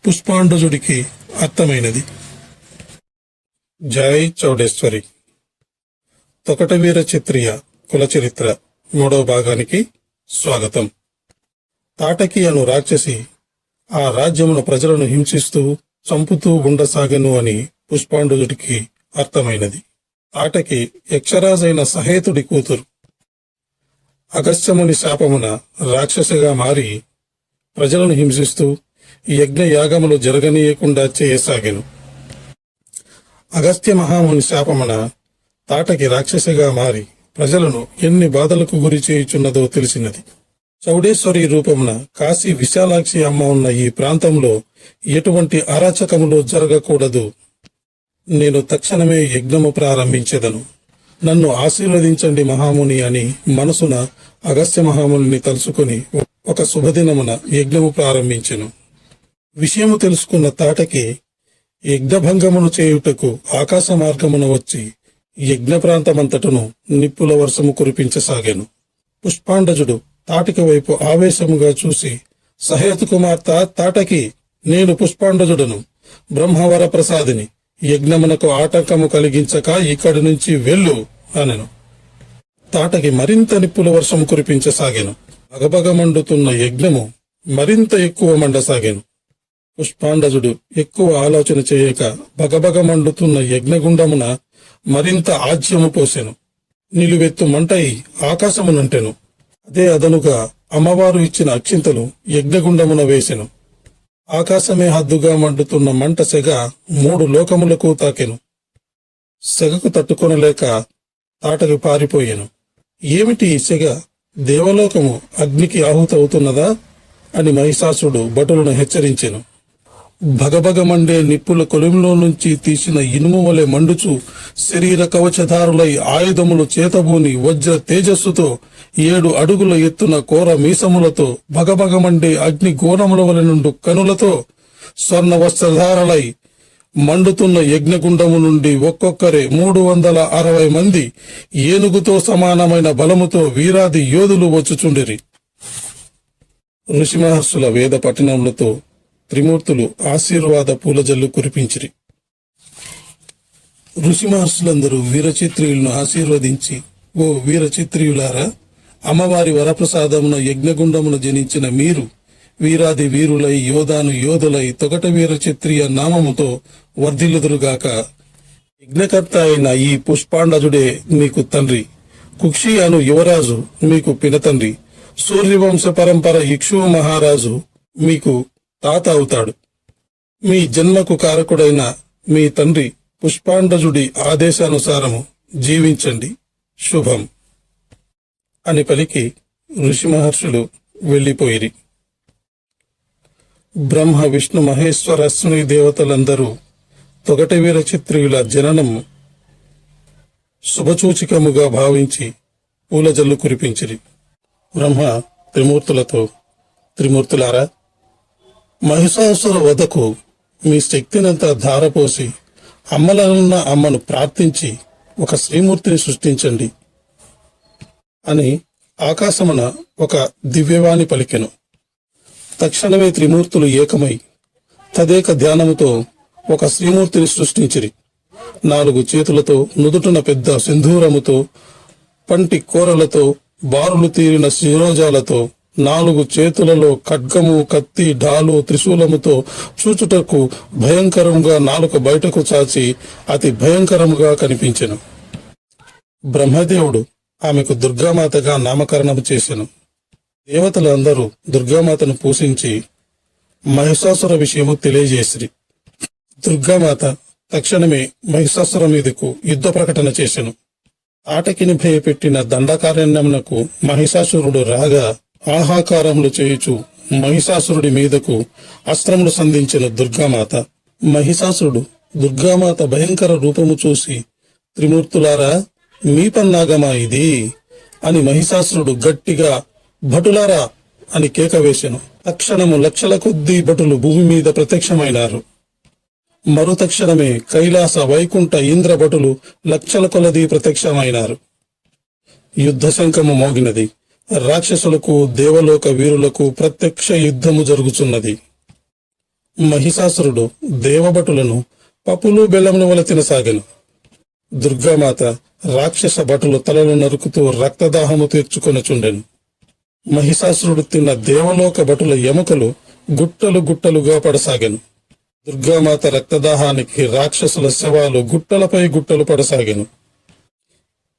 పుష్పాండజుడికి అర్థమైనది. జై చౌడేశ్వరి. తొకటవీర క్షత్రియ కులచరిత్ర 3వ భాగానికి స్వాగతం. తాటకి అను రాక్షసి ఆ రాజ్యమున ప్రజలను హింసిస్తూ చంపుతూ ఉండసాగెను అని పుష్పాండజుడికి అర్థమైనది. తాటకి యక్షరాజైన సహేతుడి కూతురు. అగస్త్యముని శాపమున రాక్షసిగా మారి ప్రజలను హింసిస్తూ యజ్ఞ యాగములు జరగనీయకుండా చేయసాగెను. అగస్త్య మహాముని శాపమున తాటకి రాక్షసిగా మారి ప్రజలను ఎన్ని బాధలకు గురి చేయుచున్నదో తెలిసినది. చౌడేశ్వరి రూపమున కాశీ విశాలాక్షి అమ్మ ఉన్న ఈ ప్రాంతంలో ఎటువంటి అరాచకములు జరగకూడదు. నేను తక్షణమే యజ్ఞము ప్రారంభించెదను. నన్ను ఆశీర్వదించండి మహాముని అని మనసున అగస్త్య మహాముని తలుచుకుని ఒక శుభదినమున యజ్ఞము ప్రారంభించెను. విషయము తెలుసుకున్న తాటకి యజ్ఞభంగమును చేయుటకు ఆకాశ మార్గమున వచ్చి యజ్ఞ ప్రాంతమంతటను నిప్పుల వర్షము కురిపించసాగాను. పుష్పాండజుడు తాటిక వైపు ఆవేశముగా చూసి, సహేతు కుమార్తె తాటకి, నేను పుష్పాండజుడను, బ్రహ్మవర ప్రసాదిని, యజ్ఞమునకు ఆటంకము కలిగించక ఇక్కడి నుంచి వెళ్ళు అనెను. తాటకి మరింత నిప్పుల వర్షము కురిపించసాగాను. బగబగ మండుతున్న యజ్ఞము మరింత ఎక్కువ మండసాగాను. పుష్పాండజుడు ఎక్కువ ఆలోచన చేయక బగబగ మండుతున్న యజ్ఞగుండమున మరింత ఆజ్యము పోసెను. నిలువెత్తు మంటయి ఆకాశమునంటెను. అదే అదనుగా అమ్మవారు ఇచ్చిన అక్షింతలు యజ్ఞగుండమున వేసెను. ఆకాశమే హద్దుగా మండుతున్న మంట సెగ 3 లోకములకు తాకెను. సెగకు తట్టుకొనలేక తాటకి పారిపోయెను. ఏమిటి ఈ సెగ? దేవలోకము అగ్నికి ఆహుతవుతున్నదా అని మహిషాసుడు భటులను హెచ్చరించెను. భగభగ మండే నిప్పుల కొలిమిలో నుంచి తీసిన ఇనుము వలె మండుచు శరీర కవచధారులై ఆయుధములు చేతబూని వజ్ర తేజస్సుతో 7 అడుగుల ఎత్తున కోర మీసములతో భగభగ మండే అగ్ని గోణముల వలె నుండు కనులతో స్వర్ణ వస్త్రధారలై మండుతున్న యజ్ఞగుండము నుండి ఒక్కొక్కరే 360 మంది ఏనుగుతో సమానమైన బలముతో వీరాది యోధులు వచ్చుచుండిరి. ఋషిమహర్షుల వేద పఠనములతో త్రిమూర్తులు ఆశీర్వాద పూలజల్లు కురిపించిరి. ఋషిమహర్షులందరూ వీరచిత్రియులను ఆశీర్వదించి, ఓ వీరచిత్రియులారా, అమ్మవారి వరప్రసాదమున యజ్ఞగుండమున జనించిన మీరు వీరాది వీరులై యోధాను యోధులై తొగట వీరచిత్రియ నామముతో వర్ధిల్లుదురుగాక. యజ్ఞకర్త అయిన ఈ పుష్పాండజుడే మీకు తండ్రి, కుక్షి అను యువరాజు మీకు పినతండ్రి, సూర్యవంశ పరంపర ఇక్షువు మహారాజు మీకు తాత అవుతాడు. మీ జన్మకు కారకుడైన మీ తండ్రి పుష్పాండజుడి ఆదేశానుసారము జీవించండి, శుభం అని పలికి ఋషి మహర్షులు వెళ్లిపోయిరి. బ్రహ్మ విష్ణు మహేశ్వర అశ్విని దేవతలందరూ తొగట వీరచిత్రియుల జననం శుభసూచికముగా భావించి పూలజల్లు కురిపించిరి. బ్రహ్మ త్రిమూర్తులతో, త్రిమూర్తులారా, మహిషాసుర వధకు మీ శక్తినంతా ధారపోసి అమ్మలనున్న అమ్మను ప్రార్థించి ఒక శ్రీమూర్తిని సృష్టించండి అని ఆకాశమున ఒక దివ్యవాణి పలికెను. తక్షణమే త్రిమూర్తులు ఏకమై తదేక ధ్యానముతో ఒక శ్రీమూర్తిని సృష్టించిరి. 4 చేతులతో, నుదుటున పెద్ద సింధూరముతో, పంటి కూరలతో, బారులు తీరిన శిరోజాలతో, 4 చేతులలో ఖడ్గము, కత్తి, ఢాలు, త్రిశూలముతో, చూచుటకు భయంకరంగా నాలుక బయటకు చాచి అతి భయంకరముగా కనిపించెను. బ్రహ్మదేవుడు ఆమెకు దుర్గామాతగా నామకరణము చేసెను. దేవతలందరూ దుర్గామాతను పూజించి మహిషాసుర విషయము తెలియజేసిరి. దుర్గామాత తక్షణమే మహిషాసుర మీదకు యుద్ధ ప్రకటన చేసెను. ఆటకిని భయపెట్టిన దండకారణ్యమునకు మహిషాసురుడు రాగా ఆహాకారములు చేయుచు మహిషాసురుడి మీదకు అస్త్రములు సంధించిన దుర్గామాత. మహిషాసురుడు దుర్గామాత భయంకర రూపము చూసి, త్రిమూర్తులారా, మీ పన్నాగమా ఇది అని మహిషాసురుడు గట్టిగా భటులారా అని కేక వేసెను. తక్షణము లక్షల కొద్దీ భటులు భూమి మీద ప్రత్యక్షమైనారు. మరుతక్షణమే కైలాస, వైకుంఠ, ఇంద్ర భటులు లక్షల కొలది ప్రత్యక్షమైనారు. యుద్ధ శంఖము మోగినది. రాక్షసులకు, దేవలోక వీరులకు ప్రత్యక్ష యుద్ధము జరుగుచున్నది. మహిషాసురుడు దేవభటులను పప్పులు బెల్లముల వల తినసాగెను. దుర్గామాత రాక్షస భటులు తలలు నరుకుతూ రక్తదాహము తీర్చుకొనుచుండెను. మహిషాసురుడు తిన్న దేవలోక భటుల ఎముకలు గుట్టలు గుట్టలుగా పడసాగెను. దుర్గామాత రక్తదాహానికి రాక్షసుల శవాలు గుట్టలపై గుట్టలు పడసాగెను.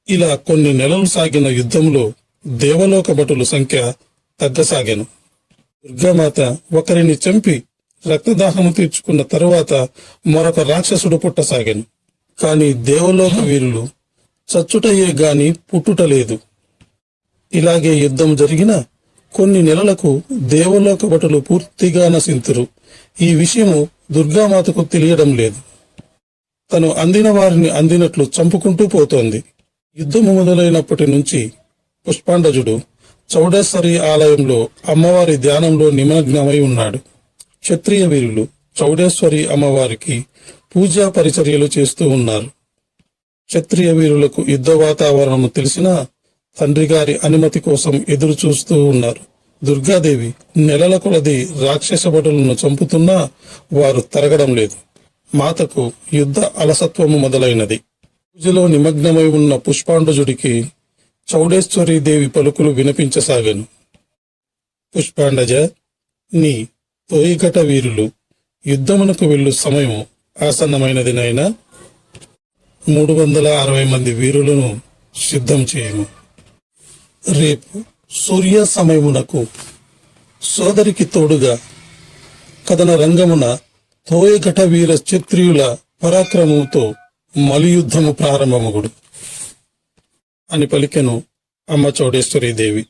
ఇలా కొన్ని నెలలు సాగిన యుద్ధంలో దేవలోక భటుల సంఖ్య తగ్గసాగెను. దుర్గామాత ఒకరిని చంపి రక్తదాహము తీర్చుకున్న తరువాత మరొక రాక్షసుడు పుట్టసాగెను. కాని దేవలోక వీరులు చచ్చుటయే గాని పుట్టుటలేదు. ఇలాగే యుద్ధం జరిగిన కొన్ని నెలలకు దేవలోక భటులు పూర్తిగా నశింతురు. ఈ విషయము దుర్గామాతకు తెలియడం లేదు. తను అందిన వారిని అందినట్లు చంపుకుంటూ పోతోంది. యుద్ధము మొదలైనప్పటి నుంచి పుష్పాండజుడు చౌడేశ్వరి ఆలయంలో అమ్మవారి ధ్యానంలో నిమగ్నమై ఉన్నాడు. క్షత్రియ వీరులు చౌడేశ్వరి అమ్మవారికి పూజా పరిచర్యలు చేస్తూ ఉన్నారు. క్షత్రియ వీరులకు యుద్ధ వాతావరణం తెలిసినా తండ్రి గారి అనుమతి కోసం ఎదురు చూస్తూ ఉన్నారు. దుర్గాదేవి నెలల కొలది రాక్షస భటులను చంపుతున్నా వారు తరగడం లేదు. మాతకు యుద్ధ అలసత్వము మొదలైనది. పూజలో నిమగ్నమై ఉన్న పుష్పాండజుడికి చౌడేశ్వరి దేవి పలుకులు వినిపించసాగాను. పుష్పాండజ, నీ తోయిఘట వీరులు యుద్ధమునకు వెళ్ళు సమయం ఆసన్నమైనది నాయనా. 360 మంది వీరులను సిద్ధం చేయము. రేపు సూర్య సమయమునకు సోదరికి తోడుగా కథన రంగమున తోయఘట వీర క్షత్రియుల పరాక్రమముతో మలియుద్ధము ప్రారంభమగుడు అని పలికెను అమ్మ చౌడేశ్వరి దేవి.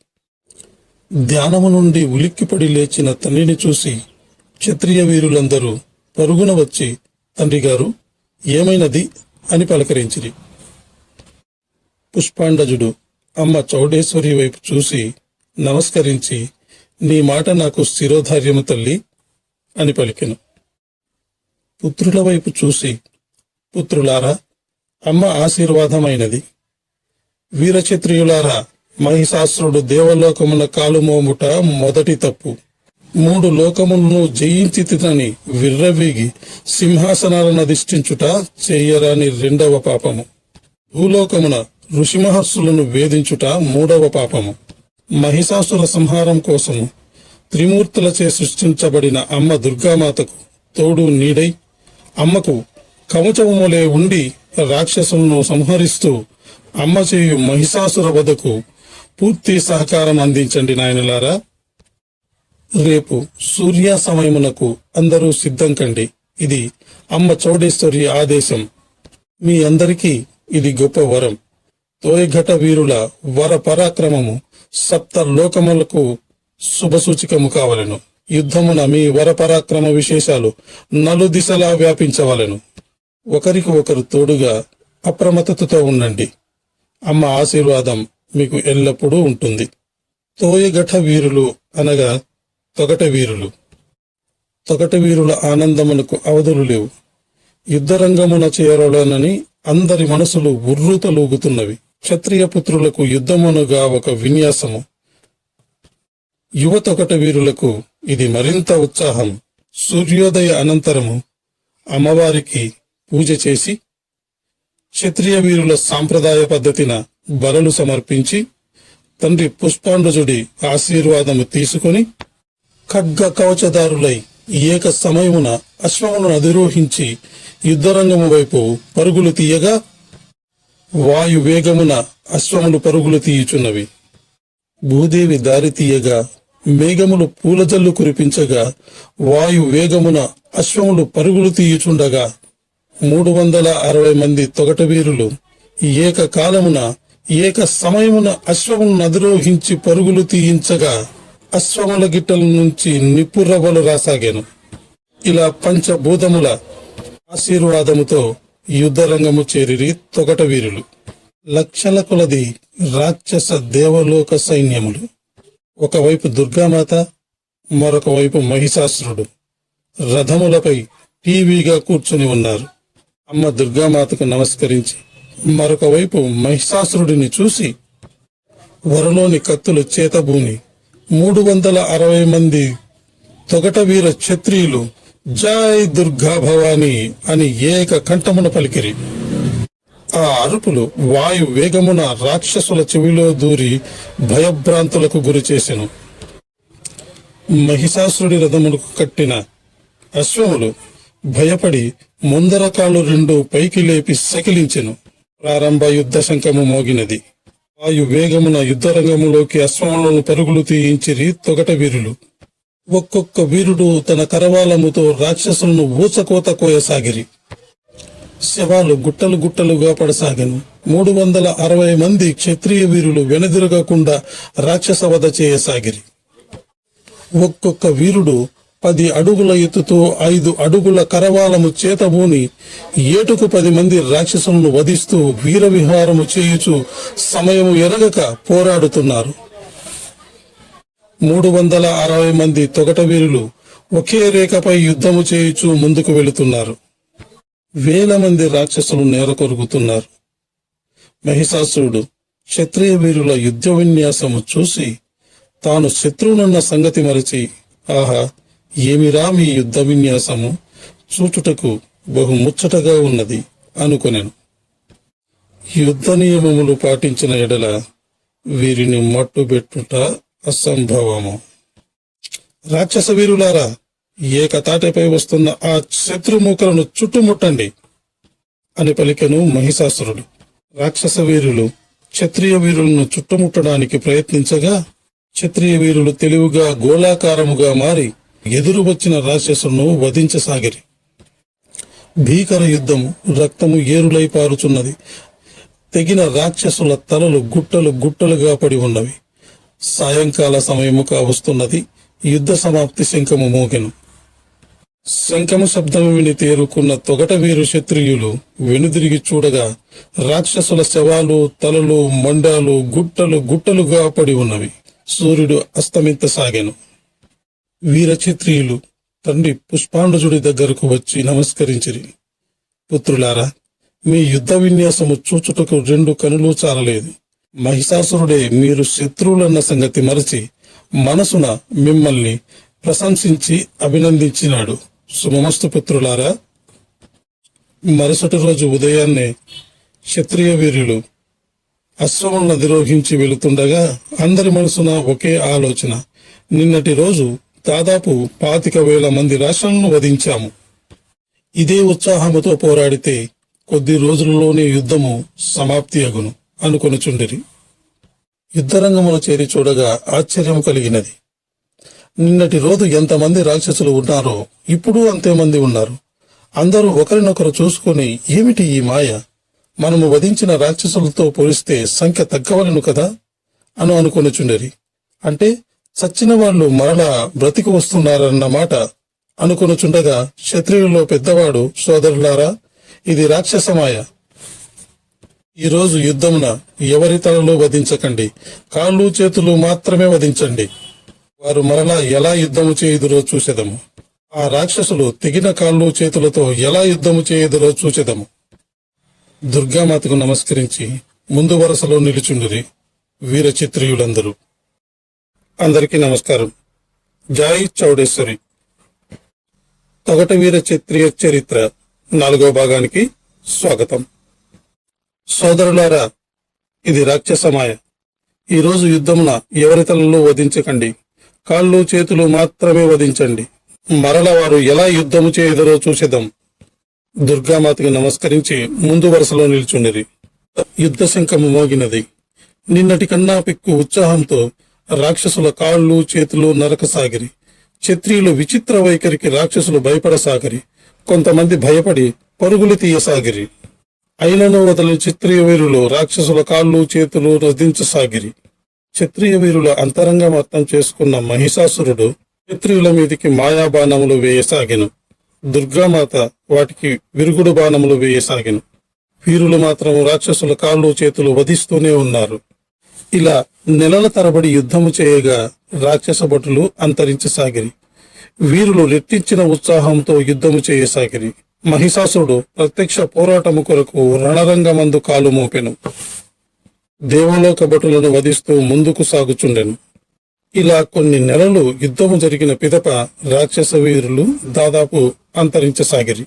ధ్యానము నుండి ఉలిక్కిపడి లేచిన తండ్రిని చూసి క్షత్రియ వీరులందరూ పరుగున వచ్చి, తండ్రి గారు ఏమైనది అని పలకరించిరి. పుష్పాండజుడు అమ్మ చౌడేశ్వరి వైపు చూసి నమస్కరించి, నీ మాట నాకు శిరోధార్యము తల్లి అని పలికెను. పుత్రుల వైపు చూసి, పుత్రులారా, అమ్మ ఆశీర్వాదమైనది. వీరక్షత్రియులారా, మహిషాసురుడు దేవలోకమున కాలుమోముట మొదటి తప్పు. 3 లోకములను జయించి తినని విర్రవీగి సింహాసనాలను అధిష్ఠించుట చేయరాని 2వ పాపము. భూలోకమున ఋషిమహర్షులను వేధించుట 3వ పాపము. మహిషాసుర సంహారం కోసము త్రిమూర్తులచే సృష్టించబడిన అమ్మ దుర్గామాతకు తోడు నీడై అమ్మకు కవచములే ఉండి రాక్షసులను సంహరిస్తూ అమ్మ చేయు మహిషాసుర వధకు పూర్తి సహకారం అందించండి నాయనలారా. రేపు సూర్య సమయమునకు అందరూ సిద్ధం కండి. ఇది అమ్మ చౌడేశ్వరి ఆదేశం. మీ అందరికీ ఇది గొప్ప వరం. తోయఘట వీరుల వర పరాక్రమము 7 లోకములకు శుభసూచికము కావలెను. యుద్ధమున మీ వర పరాక్రమ విశేషాలు నలుదిశలా వ్యాపించవలెను. ఒకరికి ఒకరు తోడుగా అప్రమత్తతతో ఉండండి. అమ్మ ఆశీర్వాదం మీకు ఎల్లప్పుడూ ఉంటుంది. తోయఘట వీరులు అనగా తొగట వీరులు. తొగట వీరుల ఆనందమునకు అవధులు లేవు. యుద్ధరంగమున చేరలోనని అందరి మనసులు ఉర్రూతలూగుతున్నవి. క్షత్రియ పుత్రులకు యుద్ధమునుగా ఒక విన్యాసము. యువ తొగట వీరులకు ఇది మరింత ఉత్సాహం. సూర్యోదయ అనంతరము అమ్మవారికి పూజ చేసి క్షత్రియ వీరుల సాంప్రదాయ పద్ధతిన బలులు సమర్పించి తండ్రి పుష్పాండజుడి ఆశీర్వాదము తీసుకుని ఖడ్గ కవచదారులై ఏక సమయమున అశ్వములను అధిరోహించి యుద్ధరంగము వైపు పరుగులు తీయగా వాయు వేగమున అశ్వములు పరుగులు తీయుచున్నవి. భూదేవి దారి తీయగా మేఘములు పూలజల్లు కురిపించగా వాయు వేగమున అశ్వములు పరుగులు తీయుచుండగా 360 మంది తొగట వీరులు ఏకకాలమున ఏక సమయమున అశ్వములను అధిరోహించి పరుగులు తీయించగా అశ్వముల గిట్టల నుంచి నిప్పురవ్వలు రాసాగాను. ఇలా పంచభూతముల ఆశీర్వాదముతో యుద్ధరంగము చేరిరి తొగట వీరులు. లక్షల కొలది రాక్షస దేవలోక సైన్యములు. ఒకవైపు దుర్గామాత, మరొక వైపు మహిషాసురుడు రథములపై టీవీగా కూర్చుని ఉన్నారు. అమ్మ దుర్గామాతకు నమస్కరించి మరొక వైపు మహిషాసురుడిని చూసి వరలోని కత్తులు చేతబూని 360 మంది తొగట వీర క్షత్రియులు జై దుర్గా భవాని అని ఏక కంఠమున పలికిరి. ఆ అరుపులు వాయు వేగమున రాక్షసుల చెవిలో దూరి భయభ్రాంతులకు గురి చేసెను. మహిషాసురుడి రథములకు కట్టిన అశ్వములు భయపడి ముందర కాళ్ళు 2 పైకి లేపి సకిలించెను. ప్రారంభ యుద్ధ శంఖము మోగినది. వాయు వేగమున యుద్ధరంగములోకి అశ్వములను పరుగులు తీయించిరి తొగట వీరులు. ఒక్కొక్క వీరుడు తన కరవాలముతో రాక్షసులను ఊచకోత కోయసాగిరి. శవాలు గుట్టలు గుట్టలుగా పడసాగను. 360 మంది క్షత్రియ వీరులు వెనుదిరగకుండా రాక్షస వధ చేయసాగిరి. ఒక్కొక్క వీరుడు 10 అడుగుల ఎత్తుతో 5 అడుగుల కరవాలము చేతబూని ఏటుకు 10 మంది రాక్షసులను వధిస్తూ వీర విహారము చేయుచు సమయము ఎరగక పోరాడుతున్నారు. 360 మంది తొగట వీరులు ఒకే రేఖపై యుద్ధము చేయుచు ముందుకు వెళుతున్నారు. వేల మంది రాక్షసులు నేల కొరుగుతున్నారు. మహిషాసురుడు క్షత్రియ వీరుల యుద్ధ విన్యాసము చూసి తాను శత్రువునున్న సంగతి మరచి, ఆహా, ఏమిరా మీ యుద్ధ విన్యాసము, చూచుటకు బహు ముచ్చటగా ఉన్నది అనుకొనెను. యుద్ధ నియమములు పాటించిన ఎడల వీరిని మట్టుబెట్టుట అసంభవము. రాక్షస వీరులారా, ఏకతాటిపై వస్తున్న ఆ శత్రుముఖలను చుట్టుముట్టండి అని పలికెను మహిషాసురుడు. రాక్షస వీరులు క్షత్రియ వీరులను చుట్టుముట్టడానికి ప్రయత్నించగా క్షత్రియ వీరులు తెలివిగా గోళాకారముగా మారి ఎదురు వచ్చిన రాక్షసులను వధించసాగిరి. భీకర యుద్ధము, రక్తము ఏరులై పారుచున్నది. తెగిన రాక్షసుల తలలు గుట్టలు గుట్టలుగా పడి ఉన్నవి. సాయంకాల సమయము కావస్తున్నది. యుద్ధ సమాప్తి శంఖము మోగెను. శంఖము శబ్దము విని తేరుకున్న తొగట వీరు క్షత్రియులు వెనుదిరిగి చూడగా రాక్షసుల శవాలు, తలలు, మండాలు గుట్టలు గుట్టలుగా పడి ఉన్నవి. సూర్యుడు అస్తమించసాగెను. వీర క్షత్రియులు తండ్రి పుష్పాండుజుడి దగ్గరకు వచ్చి నమస్కరించిరి. పుత్రులారా, మీ యుద్ధ విన్యాసము చూచుటకు 2 కనులు చాలలేదు. మహిషాసురుడే మీరు శత్రువులన్న సంగతి మరచి మనసున మిమ్మల్ని ప్రశంసించి అభినందించినాడు. శుభమస్తు పుత్రులారా. మరుసటి రోజు ఉదయాన్నే క్షత్రియ వీరులు అశ్వములను అధిరోహించి వెళుతుండగా అందరి మనసున ఒకే ఆలోచన. నిన్నటి రోజు దాదాపు 25,000 మంది రాక్షసులను వధించాము. ఇదే ఉత్సాహముతో పోరాడితే కొద్ది రోజులలోనే యుద్ధము సమాప్తి అగును అనుకొనుచుండిరి. యుద్ధరంగములో చేరి చూడగా ఆశ్చర్యం కలిగినది. నిన్నటి రోజు ఎంతమంది రాక్షసులు ఉన్నారో ఇప్పుడు అంతేమంది ఉన్నారు. అందరూ ఒకరినొకరు చూసుకుని, ఏమిటి ఈ మాయ, మనము వధించిన రాక్షసులతో పోలిస్తే సంఖ్య తగ్గవలను కదా అని అనుకొనుచుండిరి. అంటే చచ్చిన వాళ్ళు మరలా బ్రతికి వస్తున్నారన్నమాట అనుకొనుచుండగా క్షత్రియులలో పెద్దవాడు, సోదరులారా, ఇది రాక్షసమాయ. ఈరోజు యుద్ధమున ఎవరి తలలో వధించకండి, కాళ్ళు చేతులు మాత్రమే వధించండి. వారు మరలా ఎలా యుద్ధము చేయుదురో చూచెదము. ఆ రాక్షసులు తెగిన కాళ్ళు చేతులతో ఎలా యుద్ధము చేయుదురో చూచెదము. దుర్గామాతకు నమస్కరించి ముందు వరుసలో నిలుచుండిరి వీర క్షత్రియులందరూ. అందరికీ నమస్కారం. జై చౌడేశ్వరి. తొగట వీర క్షత్రియ చరిత్ర 4వ భాగానికి స్వాగతం. సోదరులారా, ఇది రాక్షసమాయ. ఈరోజు యుద్ధమున ఎవరి తలలో వధించకండి, కాళ్ళు చేతులు మాత్రమే వధించండి. మరల వారు ఎలా యుద్ధము చేయుదరో చూసేద్దాం. దుర్గామాతకి నమస్కరించి ముందు వరుసలో నిల్చుండిరి. యుద్ధ శంఖము మోగినది. నిన్నటి కన్నా పెక్కు ఉత్సాహంతో రాక్షసుల కాళ్ళు చేతులు నరకసాగిరి. క్షత్రియులు విచిత్ర వైఖరికి రాక్షసులు భయపడసాగిరి. కొంతమంది భయపడి పరుగులు తీయసాగిరి. అయినను వదలని క్షత్రియ వీరులు రాక్షసుల కాళ్ళు చేతులు వధించసాగిరి. క్షత్రియ వీరుల అంతరంగం అర్థం చేసుకున్న మహిషాసురుడు క్షత్రియుల మీదికి మాయాబాణములు వేయసాగెను. దుర్గామాత వాటికి విరుగుడు బాణములు వేయసాగెను. వీరులు మాత్రం రాక్షసుల కాళ్ళు చేతులు వధిస్తూనే ఉన్నారు. ఇలా నెలల తరబడి యుద్ధము చేయగా రాక్షస భటులు అంతరించసాగిరి. వీరులు రెట్టించిన ఉత్సాహంతో యుద్ధము చేయసాగిరి. మహిషాసురుడు ప్రత్యక్ష పోరాటము కొరకు రణరంగమందు కాలు మోపెను. దేవలోక భటులను వధిస్తూ ముందుకు సాగుచుండెను. ఇలా కొన్ని నెలలు యుద్ధము జరిగిన పిదప రాక్షస వీరులు దాదాపు అంతరించసాగిరి.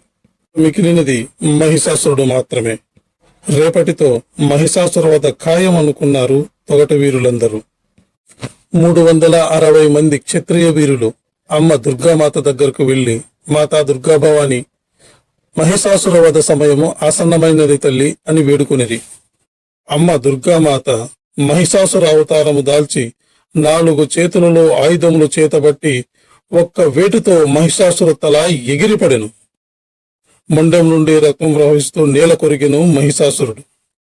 మిగిలినది మహిషాసురుడు మాత్రమే. రేపటితో మహిషాసుర వధ ఖాయం అనుకున్నారు తొగట వీరులందరూ. 360 మంది క్షత్రియ వీరులు అమ్మ దుర్గామాత దగ్గరకు వెళ్లి, మాతా దుర్గాభవాని, మహిషాసుర వధ సమయము ఆసన్నమైనది తల్లి అని వేడుకునిరి. అమ్మ దుర్గామాత మహిషాసుర అవతారము దాల్చి 4 చేతులలో ఆయుధములు చేతబట్టి ఒక్క వేటుతో మహిషాసుర తల ఎగిరిపడెను. మొండెం నుండి రక్తం ప్రవహిస్తూ నేల కొరిగెను మహిషాసురుడు.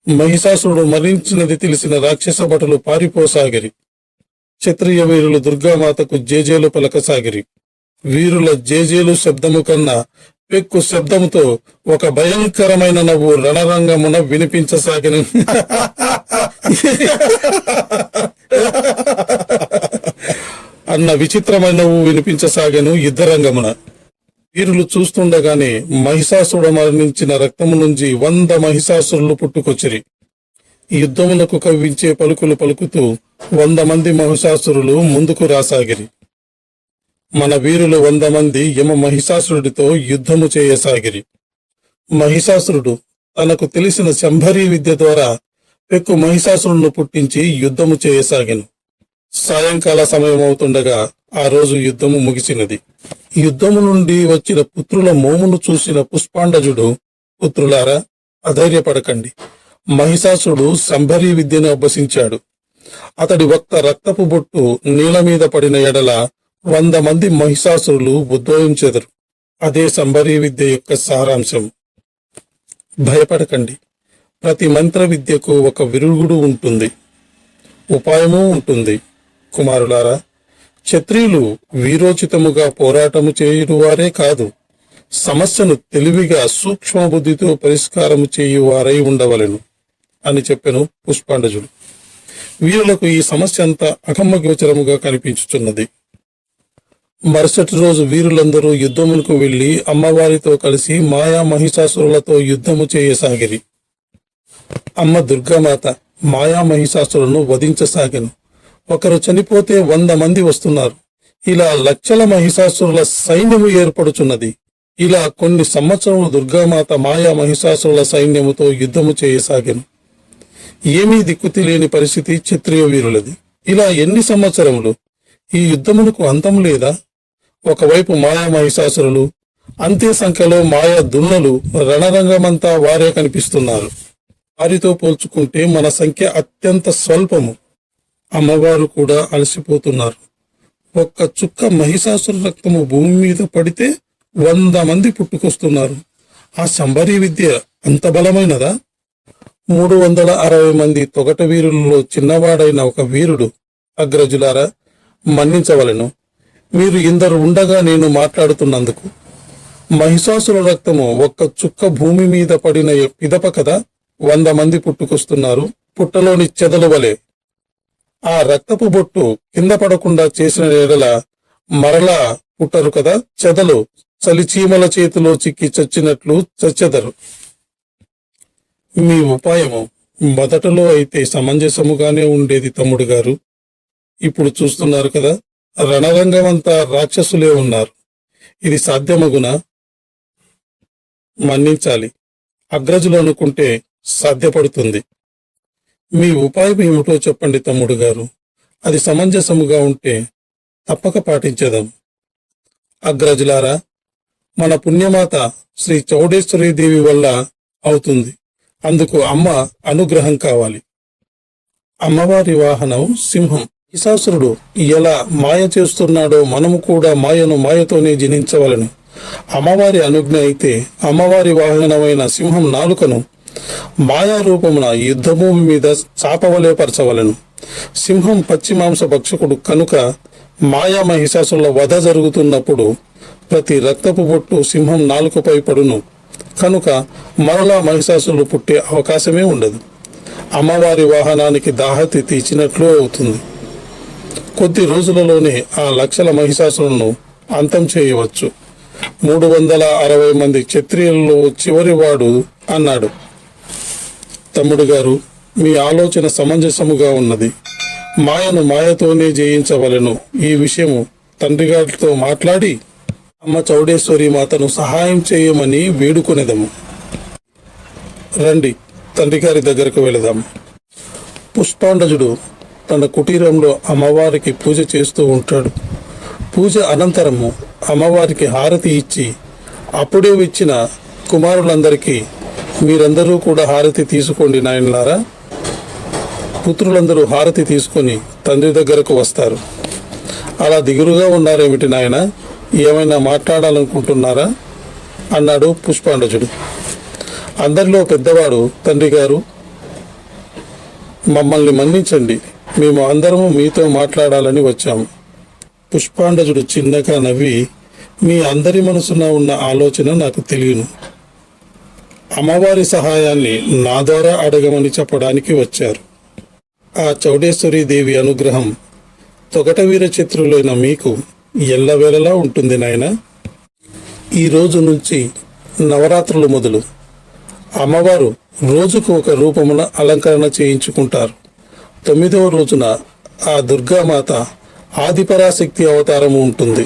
మహిషాసురుడు మరణించినది తెలిసిన రాక్షస భటులు పారిపోసాగిరి. క్షత్రియ వీరులు దుర్గామాతకు జేజేలు పలకసాగిరి. వీరుల జేజేలు శబ్దము కన్నా పెక్కు శబ్దముతో ఒక భయంకరమైన నవ్వు రణరంగమున వినిపించసాగిన. అన్న విచిత్రమైనవు వినిపించసాగెను యుద్ధరంగమున. వీరులు చూస్తుండగానే మహిషాసురుడు మరణించిన రక్తము నుంచి 100 మహిషాసురులు పుట్టుకొచ్చిరి. యుద్ధమునకు కవ్వించే పలుకులు పలుకుతూ 100 మంది మహిషాసురులు ముందుకు రాసాగిరి. మన వీరులు 100 మంది యమ మహిషాసురుడితో యుద్ధము చేయసాగిరి. మహిషాసురుడు తనకు తెలిసిన శంభరీ విద్య ద్వారా పెక్కు మహిషాసురులను పుట్టించి యుద్ధము చేయసాగెను. సాయంకాల సమయమవుతుండగా ఆ రోజు యుద్ధము ముగిసినది. యుద్ధము నుండి వచ్చిన పుత్రుల మోమును చూసిన పుష్పాండజుడు, పుత్రులారా, అధైర్యపడకండి. మహిషాసురుడు శంభరీ విద్యను అభ్యసించాడు. అతడి ఒక్క రక్తపు బొట్టు నీల మీద పడిన ఎడల 100 మంది మహిషాసురులు ఉద్భవించెదరు. అదే శంభరీ విద్య యొక్క సారాంశం. భయపడకండి. ప్రతి మంత్ర విద్యకు ఒక విరుగుడు ఉంటుంది, ఉపాయము ఉంటుంది. కుమారులారా, క్షత్రియులు వీరోచితముగా పోరాటము చేయువారే కాదు, సమస్యను తెలివిగా సూక్ష్మ బుద్ధితో పరిష్కారము చేయువారై ఉండవలెను అని చెప్పెను పుష్పాండజుడు. వీరులకు ఈ సమస్య అంతా అగమ్యగోచరముగా కనిపించుచున్నది. మరుసటి రోజు వీరులందరూ యుద్ధములకు వెళ్లి అమ్మవారితో కలిసి మాయా మహిషాసురులతో యుద్ధము చేయసాగిరి. అమ్మ దుర్గామాత మాయా మహిషాసురులను వధించసాగెను. ఒకరు చనిపోతే 100 మంది వస్తున్నారు. ఇలా లక్షల మహిషాసురుల సైన్యము ఏర్పడుచున్నది. ఇలా కొన్ని సంవత్సరములు దుర్గామాత మాయా మహిషాసురుల సైన్యముతో యుద్ధము చేయసాగెను. ఏమీ దిక్కుతెలియని పరిస్థితి క్షత్రియ వీరులది. ఇలా ఎన్ని సంవత్సరములు? ఈ యుద్ధమునకు అంతం లేదా? ఒకవైపు మాయా మహిషాసురులు, అంతే సంఖ్యలో మాయా దున్నలు రణరంగమంతా వారే కనిపిస్తున్నారు. వారితో పోల్చుకుంటే మన సంఖ్య అత్యంత స్వల్పము. అమ్మవారు కూడా అలసిపోతున్నారు. ఒక్క చుక్క మహిషాసుర రక్తము భూమి మీద పడితే 100 మంది పుట్టుకొస్తున్నారు. ఆ శంభరీ విద్య అంత బలమైనదా? 360 మంది తొగట వీరులలో చిన్నవాడైన ఒక వీరుడు, అగ్రజులారా, మన్నించవలెను. మీరు ఇందరు ఉండగా నేను మాట్లాడుతున్నందుకు. మహిషాసుర రక్తము ఒక్క చుక్క భూమి మీద పడిన పిదప కదా 100 మంది పుట్టుకొస్తున్నారు, పుట్టలోని చెదలు వలె. ఆ రక్తపు బొట్టు కింద పడకుండా చేసిన ఎడల మరలా పుట్టరు కదా. చెదలు చలిచీమల చేతిలో చిక్కి చచ్చినట్లు చచ్చెదరు. మీ ఉపాయము మొదటలో అయితే సమంజసముగానే ఉండేది తమ్ముడు గారు. ఇప్పుడు చూస్తున్నారు కదా, రణరంగమంతా రాక్షసులే ఉన్నారు. ఇది సాధ్యమగునా? మన్నించాలి. అగ్రజులు అనుకుంటే సాధ్యపడుతుంది. మీ ఉపాయం ఏమిటో చెప్పండి తమ్ముడు గారు. అది సమంజసముగా ఉంటే తప్పక పాటించేదాం. అగ్రజులారా, మన పుణ్యమాత శ్రీ చౌడేశ్వరీదేవి వల్ల అవుతుంది. అందుకు అమ్మ అనుగ్రహం కావాలి. అమ్మవారి వాహనం సింహం. మహిషాసురుడు ఎలా మాయ చేస్తున్నాడో మనము కూడా మాయను మాయతోనే జనించవలను. అమ్మవారి అనుజ్ఞ అయితే అమ్మవారి వాహనమైన సింహం నాలుకను మాయా రూపమున యుద్ధభూమి మీద చాపవలే పరచవలను. సింహం పచ్చి మాంస భక్షకుడు కనుక మాయా మహిషాసుల వధ జరుగుతున్నప్పుడు ప్రతి రక్తపు బొట్టు సింహం నాలుకపై పడును. కనుక మరలా మహిషాసులు పుట్టే అవకాశమే ఉండదు. అమ్మవారి వాహనానికి దాహతి తీర్చినట్లు అవుతుంది. కొద్ది రోజులలోనే ఆ లక్షల మహిషాసులను అంతం చేయవచ్చు. 360 మంది క్షత్రియులలో చివరివాడు అన్నాడు. తమ్ముడు గారు, మీ ఆలోచన సమంజసముగా ఉన్నది. మాయను మాయతోనే జయించవలెను. ఈ విషయము తండ్రి గారితో మాట్లాడి అమ్మ చౌడేశ్వరి మాతను సహాయం చేయమని వేడుకొనేదము. రండి, తండ్రి గారి దగ్గరకు వెళదాం. పుష్పాండజుడు తన కుటీరంలో అమ్మవారికి పూజ చేస్తూ ఉంటాడు. పూజ అనంతరము అమ్మవారికి హారతి ఇచ్చి అప్పుడే ఇచ్చిన కుమారులందరికీ, మీరందరూ కూడా హారతి తీసుకోండి నాయనలారా. పుత్రులందరూ హారతి తీసుకొని తండ్రి దగ్గరకు వస్తారు. అలా దిగులుగా ఉన్నారేమిటి నాయన, ఏమైనా మాట్లాడాలనుకుంటున్నారా అన్నాడు పుష్పాండజుడు. అందరిలో పెద్దవాడు, తండ్రి గారు, మమ్మల్ని మన్నించండి, మేము అందరము మీతో మాట్లాడాలని వచ్చాము. పుష్పాండజుడు చిన్నగా నవ్వి, మీ అందరి మనసున ఉన్న ఆలోచన నాకు తెలియను. అమ్మవారి సహాయాన్ని నా ద్వారా అడగమని చెప్పడానికి వచ్చారు. ఆ చౌడేశ్వరీ దేవి అనుగ్రహం తొగటవీర శత్రువులైన మీకు ఎల్లవేళలా ఉంటుంది నాయన. ఈ రోజు నుంచి నవరాత్రులు మొదలు అమ్మవారు రోజుకు ఒక రూపమున అలంకరణ చేయించుకుంటారు. 9వ రోజున ఆ దుర్గామాత ఆదిపరాశక్తి అవతారము ఉంటుంది.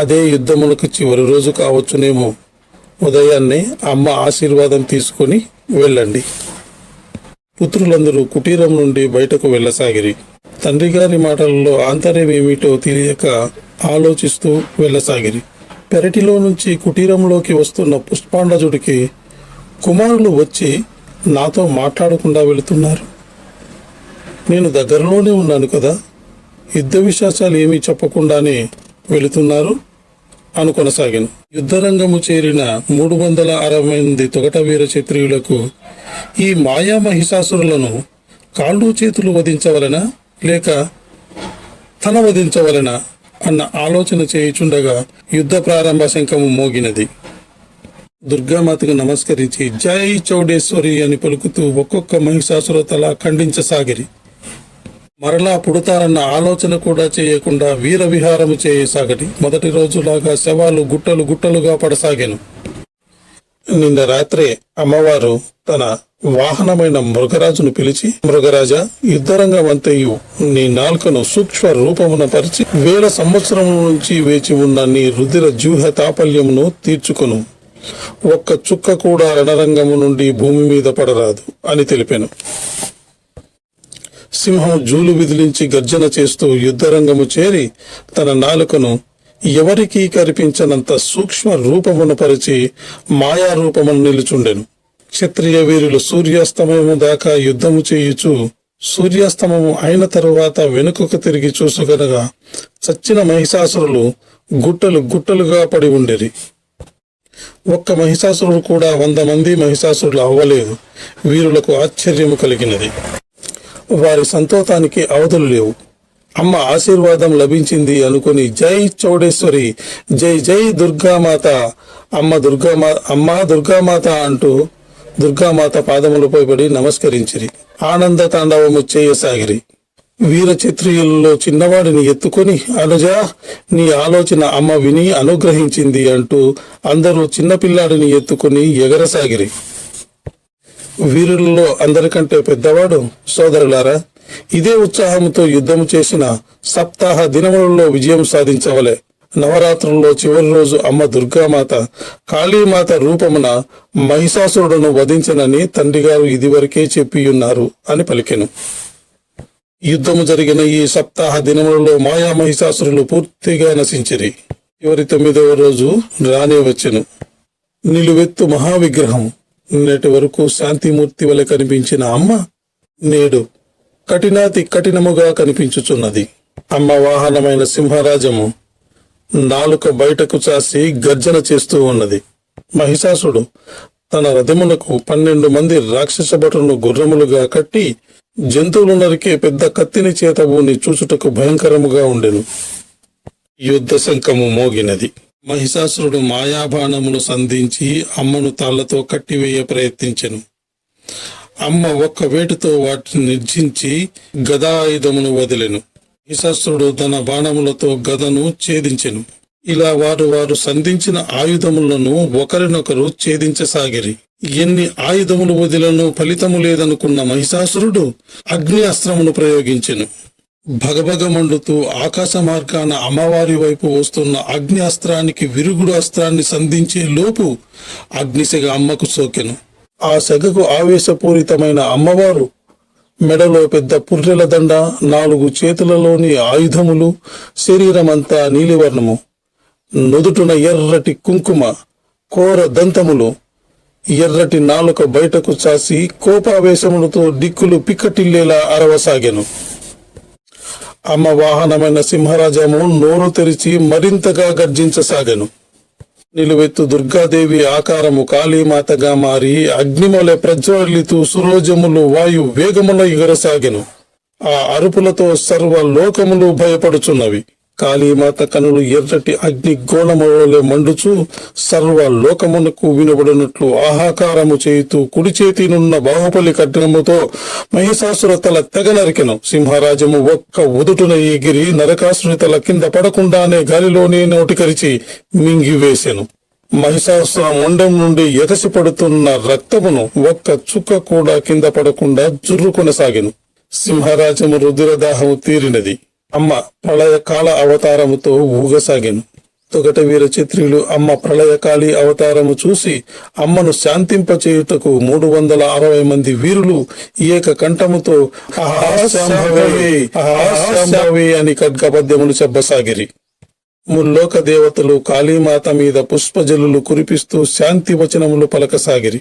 అదే యుద్ధములకు చివరి రోజు కావచ్చునేమో. ఉదయాన్నే అమ్మ ఆశీర్వాదం తీసుకొని వెళ్ళండి. పుత్రులందరూ కుటీరం నుండి బయటకు వెళ్ళసాగిరి. తండ్రి గారి మాటలలో ఆంతర్యం ఏమిటో తెలియక ఆలోచిస్తూ వెళ్ళసాగిరి. పెరటిలో నుంచి కుటీరంలోకి వస్తున్న పుష్పాండజుడికి కుమారులు వచ్చి నాతో మాట్లాడకుండా వెళుతున్నారు. నేను దగ్గరలోనే ఉన్నాను కదా, యుద్ధ విశేషాలు ఏమీ చెప్పకుండానే వెళుతున్నారు అని కొనసాగాను. యుద్ధరంగము చేరిన 360 మంది తొగటవీర క్షత్రియులకు ఈ మాయా మహిషాసురులను కాళ్ళు చేతులు వధించవలనా లేక తల వధించవలనా అన్న ఆలోచన చేయుచుండగా యుద్ధ ప్రారంభ శంఖము మోగినది. దుర్గామాతకు నమస్కరించి జై చౌడేశ్వరి అని పలుకుతూ ఒక్కొక్క మహిషాసుర తల ఖండించసాగిరి. మరలా పుడతారన్న ఆలోచన కూడా చేయకుండా వీర విహారము చేయసాగటి. మొదటి రోజులాగా శవాలు గుట్టలు గుట్టలుగా పడసాగాను. నిన్న రాత్రే అమ్మవారు తన వాహనమైన మృగరాజును పిలిచి, మృగరాజా, యుద్ధరంగం అంతయు నీ నాలుకను సూక్ష్మ రూపమున పరిచి 1000 సంవత్సరముల నుంచి వేచి ఉన్న నీ రుధిర జూహ తాపల్యమును తీర్చుకొను. ఒక్క చుక్క కూడా రణరంగము నుండి భూమి మీద పడరాదు అని తెలిపాను. సింహం జూలు విదిలించి గర్జన చేస్తూ యుద్ధరంగము చేరి తన నాలుకను ఎవరికీ కనిపించనంత సూక్ష్మ రూపమును పరిచి మాయారూపమును నిలుచుండెను. క్షత్రియ వీరులు సూర్యాస్తమయము దాకా యుద్ధము చేయుచు సూర్యాస్తమము అయిన తరువాత వెనుకకు తిరిగి చూసుగనగా చచ్చిన మహిషాసురులు గుట్టలు గుట్టలుగా పడి ఉండేది. ఒక్క మహిషాసురుడు కూడా 100 మంది మహిషాసురులు అవ్వలేదు. వీరులకు ఆశ్చర్యము కలిగినది. వారి సంతోషానికి అవధులు లేవు. అమ్మ ఆశీర్వాదం లభించింది అనుకుని జై చౌడేశ్వరి, జై జై దుర్గామాత, అమ్మ దుర్గామాత అంటూ దుర్గామాత పాదములపై పడి నమస్కరించిరి. ఆనంద తాండవము చేయసాగిరి. వీర క్షత్రియులలో చిన్నవాడిని ఎత్తుకొని అనుజా, నీ ఆలోచన అమ్మ విని అనుగ్రహించింది అంటూ అందరూ చిన్నపిల్లాడిని ఎత్తుకొని ఎగరసాగిరి. వీరులలో అందరికంటే పెద్దవాడు, సోదరులారా, ఇదే ఉత్సాహంతో యుద్ధము చేసిన సప్తాహ దినములలో విజయం సాధించవలే. నవరాత్రుల్లో చివరి రోజు అమ్మ దుర్గామాత కాళీమాత రూపమున మహిషాసురుడును వధించనని తండ్రిగారు ఇదివరకే చెప్పియున్నారు అని పలికెను. యుద్ధము జరిగిన ఈ సప్తాహ దినములలో మాయా మహిషాసురులు పూర్తిగా నశించిరి. చివరి 9వ రోజు రానే వచ్చెను. నిలువెత్తు మహావిగ్రహం. నేటి వరకు శాంతిమూర్తి వలె కనిపించిన అమ్మ నేడు కఠినాతి కఠినముగా కనిపించుచున్నది. అమ్మ వాహనమైన సింహరాజము నాలుక బయటకు చాసి గర్జన చేస్తూ ఉన్నది. మహిషాసుడు తన రథమునకు 12 మంది రాక్షస భటులను గుర్రములుగా కట్టి జంతువులు నరికే పెద్ద కత్తిని చేతబూని చూచుటకు భయంకరముగా ఉండెను. యుద్ధ శంఖము మోగినది. మహిషాసురుడు మాయాబాణములు సంధించి అమ్మను తాళ్లతో కట్టివేయ ప్రయత్నించెను. అమ్మ ఒక్క వేటుతో వాటిని నిర్జించి గదాయుధమును వదిలెను. మహిషాసురుడు తన బాణములతో గదను ఛేదించెను. ఇలా వారు సంధించిన ఆయుధములను ఒకరినొకరు ఛేదించసాగిరి. ఎన్ని ఆయుధములు వదిలను ఫలితము లేదనుకున్న మహిషాసురుడు అగ్ని అస్త్రమును ప్రయోగించెను. భగభగ మండుతూ ఆకాశ మార్గాన అమ్మవారి వైపు వస్తున్న అగ్ని అస్త్రానికి విరుగుడు అస్త్రాన్ని సంధించే లోపు అగ్నిసెగ అమ్మకు సోకెను. ఆ సెగకు ఆవేశపూరితమైన అమ్మవారు మెడలో పెద్ద పుర్రెల దండ, 4 చేతులలోని ఆయుధములు, శరీరమంతా నీలివర్ణము, నుదుటున ఎర్రటి కుంకుమ, కోర దంతములు, ఎర్రటి నాలుక బయటకు చాసి కోపావేశములతో దిక్కులు పిక్కటిల్లేలా అరవసాగెను. అమ్మ వాహనమైన సింహరాజము నోరు తెరిచి మరింతగా గర్జించసాగెను. నిలువెత్తు దుర్గాదేవి ఆకారము కాళీమాతగా మారి అగ్నిమొలె ప్రజ్వలితూ సురోజములు వాయు వేగముల ఎగరసాగెను. ఆ అరుపులతో సర్వ లోకములు భయపడుచున్నవి. కాళీమాత కనులు ఎర్రటి అగ్ని గోళములే మండుచు సర్వ లోకమునకు వినబడినట్లు ఆహాకారము చేయుతూ కుడి చేతినున్న బాహుబలి ఖడ్గముతో మహిషాసుర తల తెగ నరికెను. సింహరాజము ఒక్క ఉదుటున ఎగిరి నరకాసుని తల కింద పడకుండానే గాలిలోనే నోటికరిచి మింగివేసెను. మహిషాసుర మొండెం నుండి ఎగసి పడుతున్న రక్తమును ఒక్క చుక్క కూడా కింద పడకుండా జుర్రు కొనసాగెను. సింహరాజము రుద్రదాహము తీరినది. అమ్మ ప్రళయకాల అవతారముతో ఊగసాగెను. తొగట వీర క్షత్రియులు అమ్మ ప్రళయకాళి అవతారము చూసి అమ్మను శాంతింపచేయుటకు 360 మంది వీరులు ఏక కంఠముతో శాంభవే అని ఖడ్గపద్యములు చెప్పసాగిరి. ముల్లోక దేవతలు కాళీమాత మీద పుష్పజలులు కురిపిస్తూ శాంతి వచనములు పలకసాగిరి.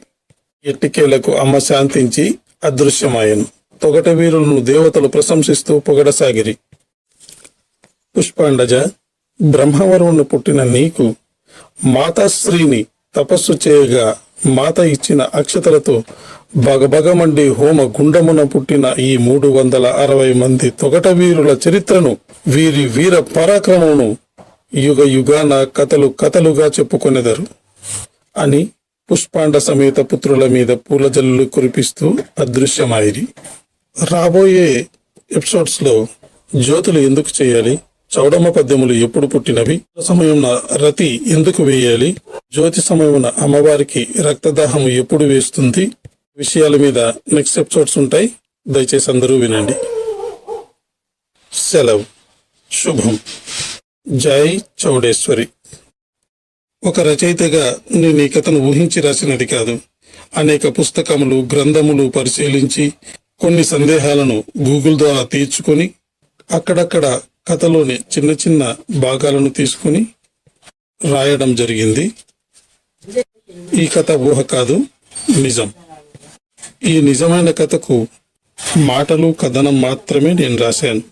ఎట్టికేలకు అమ్మ శాంతించి అదృశ్యమాయను. తొగట వీరులను దేవతలు ప్రశంసిస్తూ పొగడసాగిరి. పుష్పాండజ, బ్రహ్మవరమును పుట్టిన నీకు మాతాశ్రీని తపస్సు చేయగా మాత ఇచ్చిన అక్షతలతో బగబగమండి హోమ గుండమున పుట్టిన ఈ 360 మంది తొగట వీరుల చరిత్రను, వీరి వీర పరాక్రమమును యుగ యుగాన కథలుగా చెప్పుకొనెదరు అని పుష్పాండ సమేత పుత్రుల మీద పూలజల్లు కురిపిస్తూ అదృశ్యమాయిరి. రాబోయే ఎపిసోడ్స్ లో జ్యోతులు ఎందుకు చేయాలి, చౌడమ్మ పద్యములు ఎప్పుడు పుట్టినవి, సమయమున రతి ఎందుకు వేయాలి, జ్యోతి సమయమున అమ్మవారికి రక్తదాహము ఎప్పుడు వేస్తుంది, విషయాల మీద నెక్స్ట్ ఎపిసోడ్స్ ఉంటాయి. దయచేసి అందరూ వినండి. సెలవు. శుభం. జై చౌడేశ్వరి. ఒక రచయితగా నేను ఈ కథను ఊహించి రాసినది కాదు. అనేక పుస్తకములు, గ్రంథములు పరిశీలించి కొన్ని సందేహాలను గూగుల్ ద్వారా తీర్చుకొని అక్కడక్కడ కథలోని చిన్న చిన్న భాగాలను తీసుకుని రాయడం జరిగింది. ఈ కథ ఊహ కాదు, నిజం. ఈ నిజమైన కథకు మాటలు, కథనం మాత్రమే నేను రాశాను.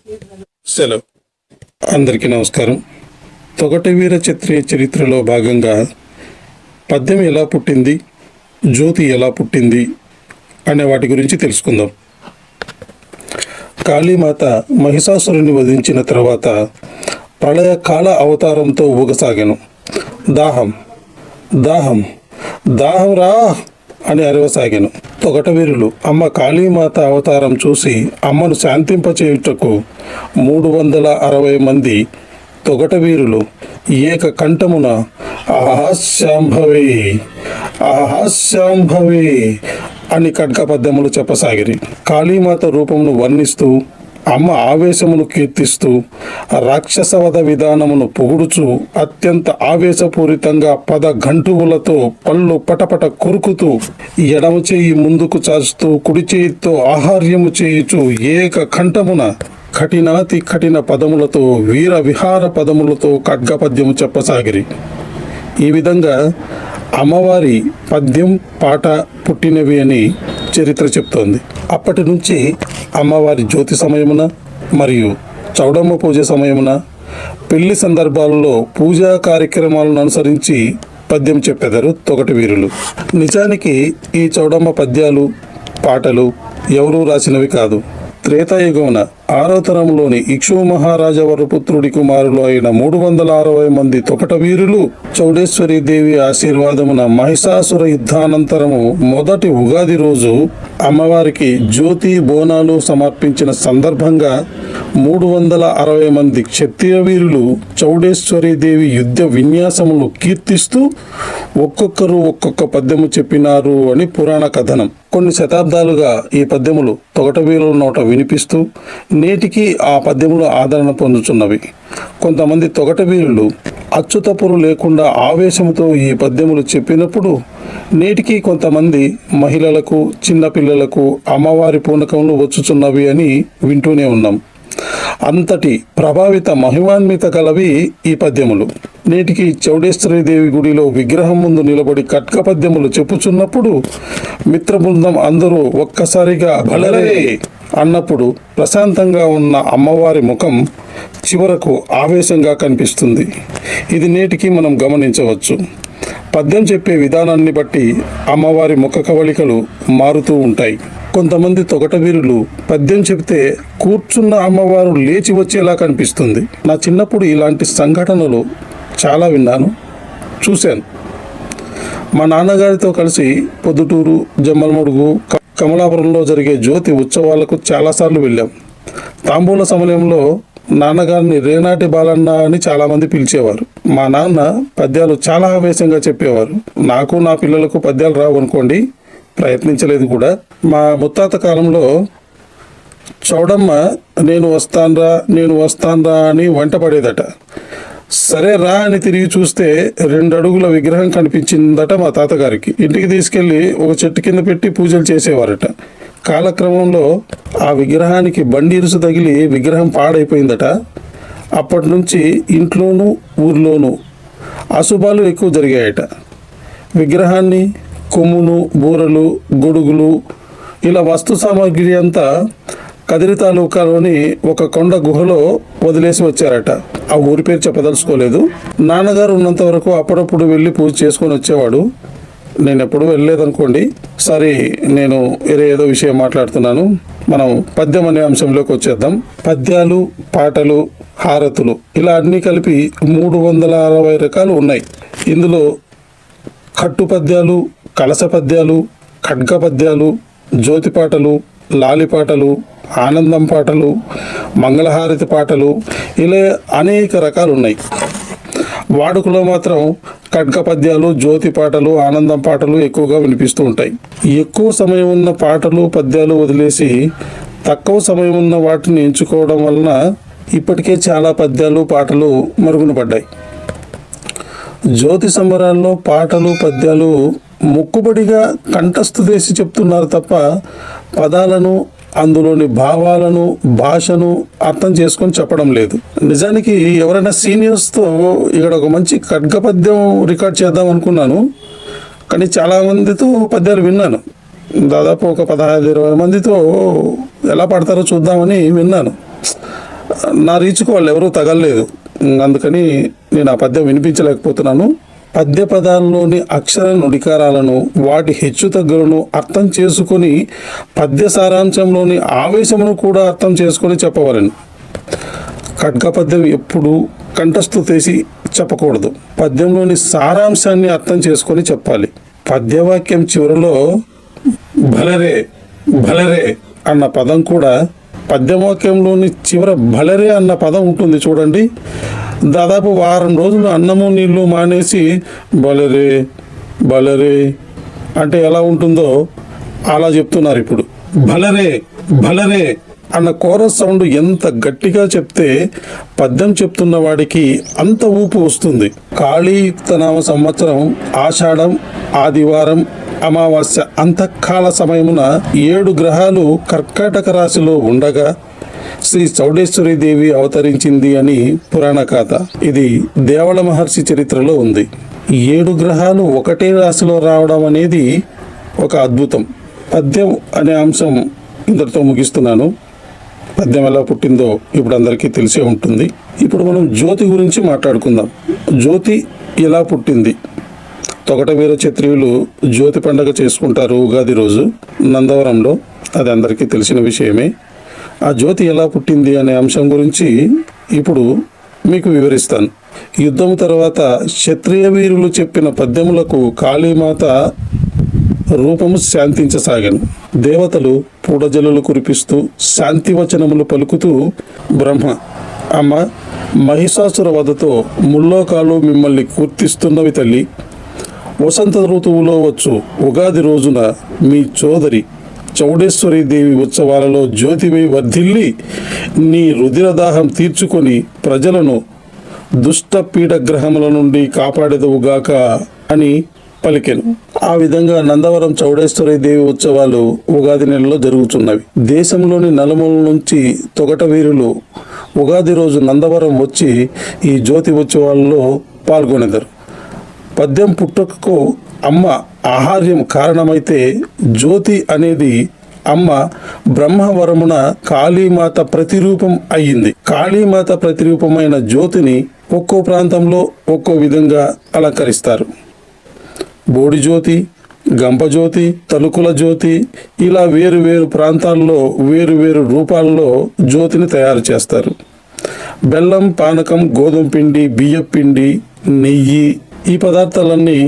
సెలవు. అందరికీ నమస్కారం. తొగట వీర క్షత్రియ చరిత్రలో భాగంగా పద్యం ఎలా పుట్టింది, జ్యోతి ఎలా పుట్టింది అనే వాటి గురించి తెలుసుకుందాం. కాళీమాత మహిషాసురుని వధించిన తర్వాత ప్రళయకాల అవతారంతో ఊగసాగెను. దాహం దాహం దాహం రా అని అరవసాగెను. తొగట వీరులు అమ్మ కాళీమాత అవతారం చూసి అమ్మను శాంతింపచేయుటకు 360 మంది తొగట వీరులు ఏక కంఠమున ఆహాశాంభవే ఆహాశాంభవే అని ఖడ్గపద్యములు చెప్పసాగిరి. కాళీమాత రూపమును వర్ణిస్తూ, అమ్మ ఆవేశమును కీర్తిస్తూ, రాక్షసవధ విధానమును పొగుడుచు అత్యంత ఆవేశపూరితంగా పద గంటువులతో పళ్ళు పటపట కొరుకుతూ, ఎడమ చేయి ముందుకు చాచుతూ కుడి చేయితో ఆహార్యము చేయుచు ఏక కంఠమున కఠినాతి కఠిన పదములతో, వీర విహార పదములతో ఖడ్గపద్యము చెప్పసాగిరి. ఈ విధంగా అమ్మవారి పద్యం, పాట పుట్టినవి అని చరిత్ర చెప్తోంది. అప్పటి నుంచి అమ్మవారి జ్యోతి సమయమున మరియు చౌడమ్మ పూజ సమయమున పెళ్లి సందర్భాలలో పూజా కార్యక్రమాలను అనుసరించి పద్యం చెప్పెదరు తొగట వీరులు. నిజానికి ఈ చౌడమ్మ పద్యాలు, పాటలు ఎవరూ రాసినవి కాదు. త్రేతాయుగమున 6వ తరంలోని ఇక్షు మహారాజా వరపుత్రుడి కుమారులు అయిన 360 మంది తొగట వీరులు చౌడేశ్వరి దేవి ఆశీర్వాదమున మహిషాసుర యుద్ధానంతరము మొదటి ఉగాది రోజు అమ్మవారికి జ్యోతి బోనాలు సమర్పించిన సందర్భంగా 360 మంది క్షత్రియ వీరులు చౌడేశ్వరి దేవి యుద్ధ విన్యాసములు కీర్తిస్తూ ఒక్కొక్కరు ఒక్కొక్క పద్యము చెప్పినారు అని పురాణ కథనం. కొన్ని శతాబ్దాలుగా ఈ పద్యములు తొగట వీరుల నోట వినిపిస్తూ నేటికి ఆ పద్యములు ఆదరణ పొందుతున్నవి. కొంతమంది తొగట వీరులు అచ్యుతపురు లేకుండా ఆవేశముతో ఈ పద్యములు చెప్పినప్పుడు నేటికి కొంతమంది మహిళలకు, చిన్నపిల్లలకు అమ్మవారి పూనకములు వచ్చుచున్నవి అని వింటూనే ఉన్నాం. అంతటి ప్రభావిత మహిమాన్విత కలవి ఈ పద్యములు. నేటికి చౌడేశ్వరి దేవి గుడిలో విగ్రహం ముందు నిలబడి ఖడ్గ పద్యములు చెప్పుచున్నప్పుడు మిత్ర బృందం అందరూ ఒక్కసారిగా బలరే అన్నప్పుడు ప్రశాంతంగా ఉన్న అమ్మవారి ముఖం చివరకు ఆవేశంగా కనిపిస్తుంది. ఇది నేటికి మనం గమనించవచ్చు. పద్యం చెప్పే విధానాన్ని బట్టి అమ్మవారి ముఖ కవళికలు మారుతూ ఉంటాయి. కొంతమంది తొగట వీరులు పద్యం చెబితే కూర్చున్న అమ్మవారు లేచి వచ్చేలా కనిపిస్తుంది. నా చిన్నప్పుడు ఇలాంటి సంఘటనలు చాలా విన్నాను, చూశాను. మా నాన్నగారితో కలిసి పొద్దుటూరు, జమ్మలమడుగు, కమలాపురంలో జరిగే జ్యోతి ఉత్సవాలకు చాలాసార్లు వెళ్ళాం. తాంబూల సమయంలో నాన్నగారిని రేనాటి బాలన్న అని చాలామంది పిలిచేవారు. మా నాన్న పద్యాలు చాలా ఆవేశంగా చెప్పేవారు. నాకు నా పిల్లలకు పద్యాలు రావు అనుకోండి, ప్రయత్నించలేదు కూడా. మా ముత్తాత కాలంలో చౌడమ్మ నేను వస్తాన్రా అని వంట పడేదట. సరే రా అని తిరిగి చూస్తే 2 అడుగుల విగ్రహం కనిపించిందట మా తాతగారికి. ఇంటికి తీసుకెళ్లి ఒక చెట్టు కింద పెట్టి పూజలు చేసేవారట. కాలక్రమంలో ఆ విగ్రహానికి బండి ఇరుసు తగిలి విగ్రహం పాడైపోయిందట. అప్పటి నుంచి ఇంట్లోనూ ఊర్లోనూ అశుభాలు ఎక్కువ జరిగాయట. విగ్రహాన్ని, కొమ్మును, బూరలు, గొడుగులు ఇలా వస్తు సామాగ్రి అంతా కదిరి తాలూకాలోని ఒక కొండ గుహలో వదిలేసి వచ్చారట. ఆ ఊరి పేరు చెప్పదలుచుకోలేదు. నాన్నగారు ఉన్నంత వరకు అప్పుడప్పుడు వెళ్ళి పూజ చేసుకొని వచ్చేవాడు. నేను ఎప్పుడు వెళ్ళలేదనుకోండి. సరే, నేను ఏదో విషయం మాట్లాడుతున్నాను. మనం పద్యం అనే అంశంలోకి వచ్చేద్దాం. పద్యాలు, పాటలు, హారతులు ఇలా అన్నీ కలిపి 360 రకాలు ఉన్నాయి. ఇందులో కట్టు పద్యాలు, కలస పద్యాలు, ఖడ్గ పద్యాలు, జ్యోతి పాటలు, లాలి పాటలు, ఆనందం పాటలు, మంగళహారతి పాటలు ఇలా అనేక రకాలు ఉన్నాయి. వాడుకలో మాత్రం ఖడ్గ పద్యాలు, జ్యోతి పాటలు, ఆనందం పాటలు ఎక్కువగా వినిపిస్తూ ఉంటాయి. ఎక్కువ సమయం ఉన్న పాటలు, పద్యాలు వదిలేసి తక్కువ సమయం ఉన్న వాటిని ఎంచుకోవడం వలన ఇప్పటికే చాలా పద్యాలు, పాటలు మరుగున పడ్డాయి. జ్యోతి సంబరాల్లో పాటలు, పద్యాలు మొక్కుబడిగా కంఠస్థ చేసి చెప్తున్నారు తప్ప పదాలను, అందులోని భావాలను, భాషను అర్థం చేసుకొని చెప్పడం లేదు. నిజానికి ఎవరైనా సీనియర్స్తో ఇక్కడ ఒక మంచి ఖడ్గ పద్యం రికార్డ్ చేద్దాం అనుకున్నాను. కానీ చాలామందితో పద్యాలు విన్నాను. దాదాపు ఒక 15-20 మందితో ఎలా పాడతారో చూద్దామని విన్నాను. నా రీచ్కు వాళ్ళు ఎవరూ తగలలేదు. అందుకని నేను ఆ పద్యం వినిపించలేకపోతున్నాను. పద్య పదాల్లోని అక్షర నుడికారాలను, వాటి హెచ్చు తగ్గులను అర్థం చేసుకొని పద్య సారాంశంలోని ఆవేశమును కూడా అర్థం చేసుకొని చెప్పవలను. ఖడ్గ పద్యం ఎప్పుడు కంఠస్థ చేసి చెప్పకూడదు. పద్యంలోని సారాంశాన్ని అర్థం చేసుకొని చెప్పాలి. పద్యవాక్యం చివరిలో భలరే భలరే అన్న పదం కూడా పద్యవాక్యంలోని చివర భలరే అన్న పదం ఉంటుంది చూడండి. దాదాపు వారం రోజులు అన్నము నీళ్లు మానేసి బలరే బలరే అంటే ఎలా ఉంటుందో అలా చెప్తున్నారు ఇప్పుడు. భలరే భలరే అన్న కోరస్ సౌండ్ ఎంత గట్టిగా చెప్తే పద్యం చెప్తున్న వాడికి అంత ఊపు వస్తుంది. కాళీయుక్తనామ సంవత్సరం ఆషాఢం ఆదివారం అమావాస్య అంతకాల సమయమున 7 గ్రహాలు కర్కాటక రాశిలో ఉండగా శ్రీ చౌడేశ్వరి దేవి అవతరించింది అని పురాణ కథ. ఇది దేవళ మహర్షి చరిత్రలో ఉంది. 7 గ్రహాలు ఒకటే రాశిలో రావడం అనేది ఒక అద్భుతం. పద్యం అనే అంశం ఇంతటితో ముగిస్తున్నాను. పద్యం ఎలా పుట్టిందో ఇప్పుడు అందరికీ తెలిసే ఉంటుంది. ఇప్పుడు మనం జ్యోతి గురించి మాట్లాడుకుందాం. జ్యోతి ఎలా పుట్టింది? తొగట వీర క్షత్రియులు జ్యోతి పండగ చేసుకుంటారు ఉగాది రోజు నందవరంలో. అది అందరికీ తెలిసిన విషయమే. ఆ జ్యోతి ఎలా పుట్టింది అనే అంశం గురించి ఇప్పుడు మీకు వివరిస్తాను. యుద్ధం తర్వాత క్షత్రియ వీరులు చెప్పిన పద్యములకు కాళీమాత రూపము శాంతించసాగాను. దేవతలు పూడజలులు కురిపిస్తూ శాంతివచనములు పలుకుతూ బ్రహ్మ, అమ్మ మహిషాసుర వధతో ముల్లోకాలు మిమ్మల్ని కీర్తిస్తున్నవి తల్లి. వసంత ఋతువులో వచ్చు ఉగాది రోజున మీ చోదరి చౌడేశ్వరి దేవి ఉత్సవాలలో జ్యోతివై వర్ధిల్లి నీ రుధిరదాహం తీర్చుకొని ప్రజలను దుష్ట పీడగ్రహముల నుండి కాపాడేదవుగాక అని పలికెను. ఆ విధంగా నందవరం చౌడేశ్వరి దేవి ఉత్సవాలు ఉగాది నెలలో జరుగుతున్నవి. దేశంలోని నలుమూల నుంచి తొగట వీరులు ఉగాది రోజు నందవరం వచ్చి ఈ జ్యోతి ఉత్సవాలలో పాల్గొనేదారు. పద్యం పుట్టుకకు అమ్మ ఆహార్యం కారణమైతే జ్యోతి అనేది అమ్మ బ్రహ్మవరమున కాళీమాత ప్రతిరూపం అయ్యింది. కాళీమాత ప్రతిరూపమైన జ్యోతిని ఒక్కో ప్రాంతంలో ఒక్కో విధంగా అలంకరిస్తారు. బోడి జ్యోతి, గంపజ్యోతి, తలుకుల జ్యోతి, ఇలా వేరు వేరు ప్రాంతాల్లో వేరు వేరు రూపాల్లో జ్యోతిని తయారు చేస్తారు. బెల్లం, పానకం, గోధుమ పిండి, బియ్యం పిండి, నెయ్యి, ఈ పదార్థాలన్నీ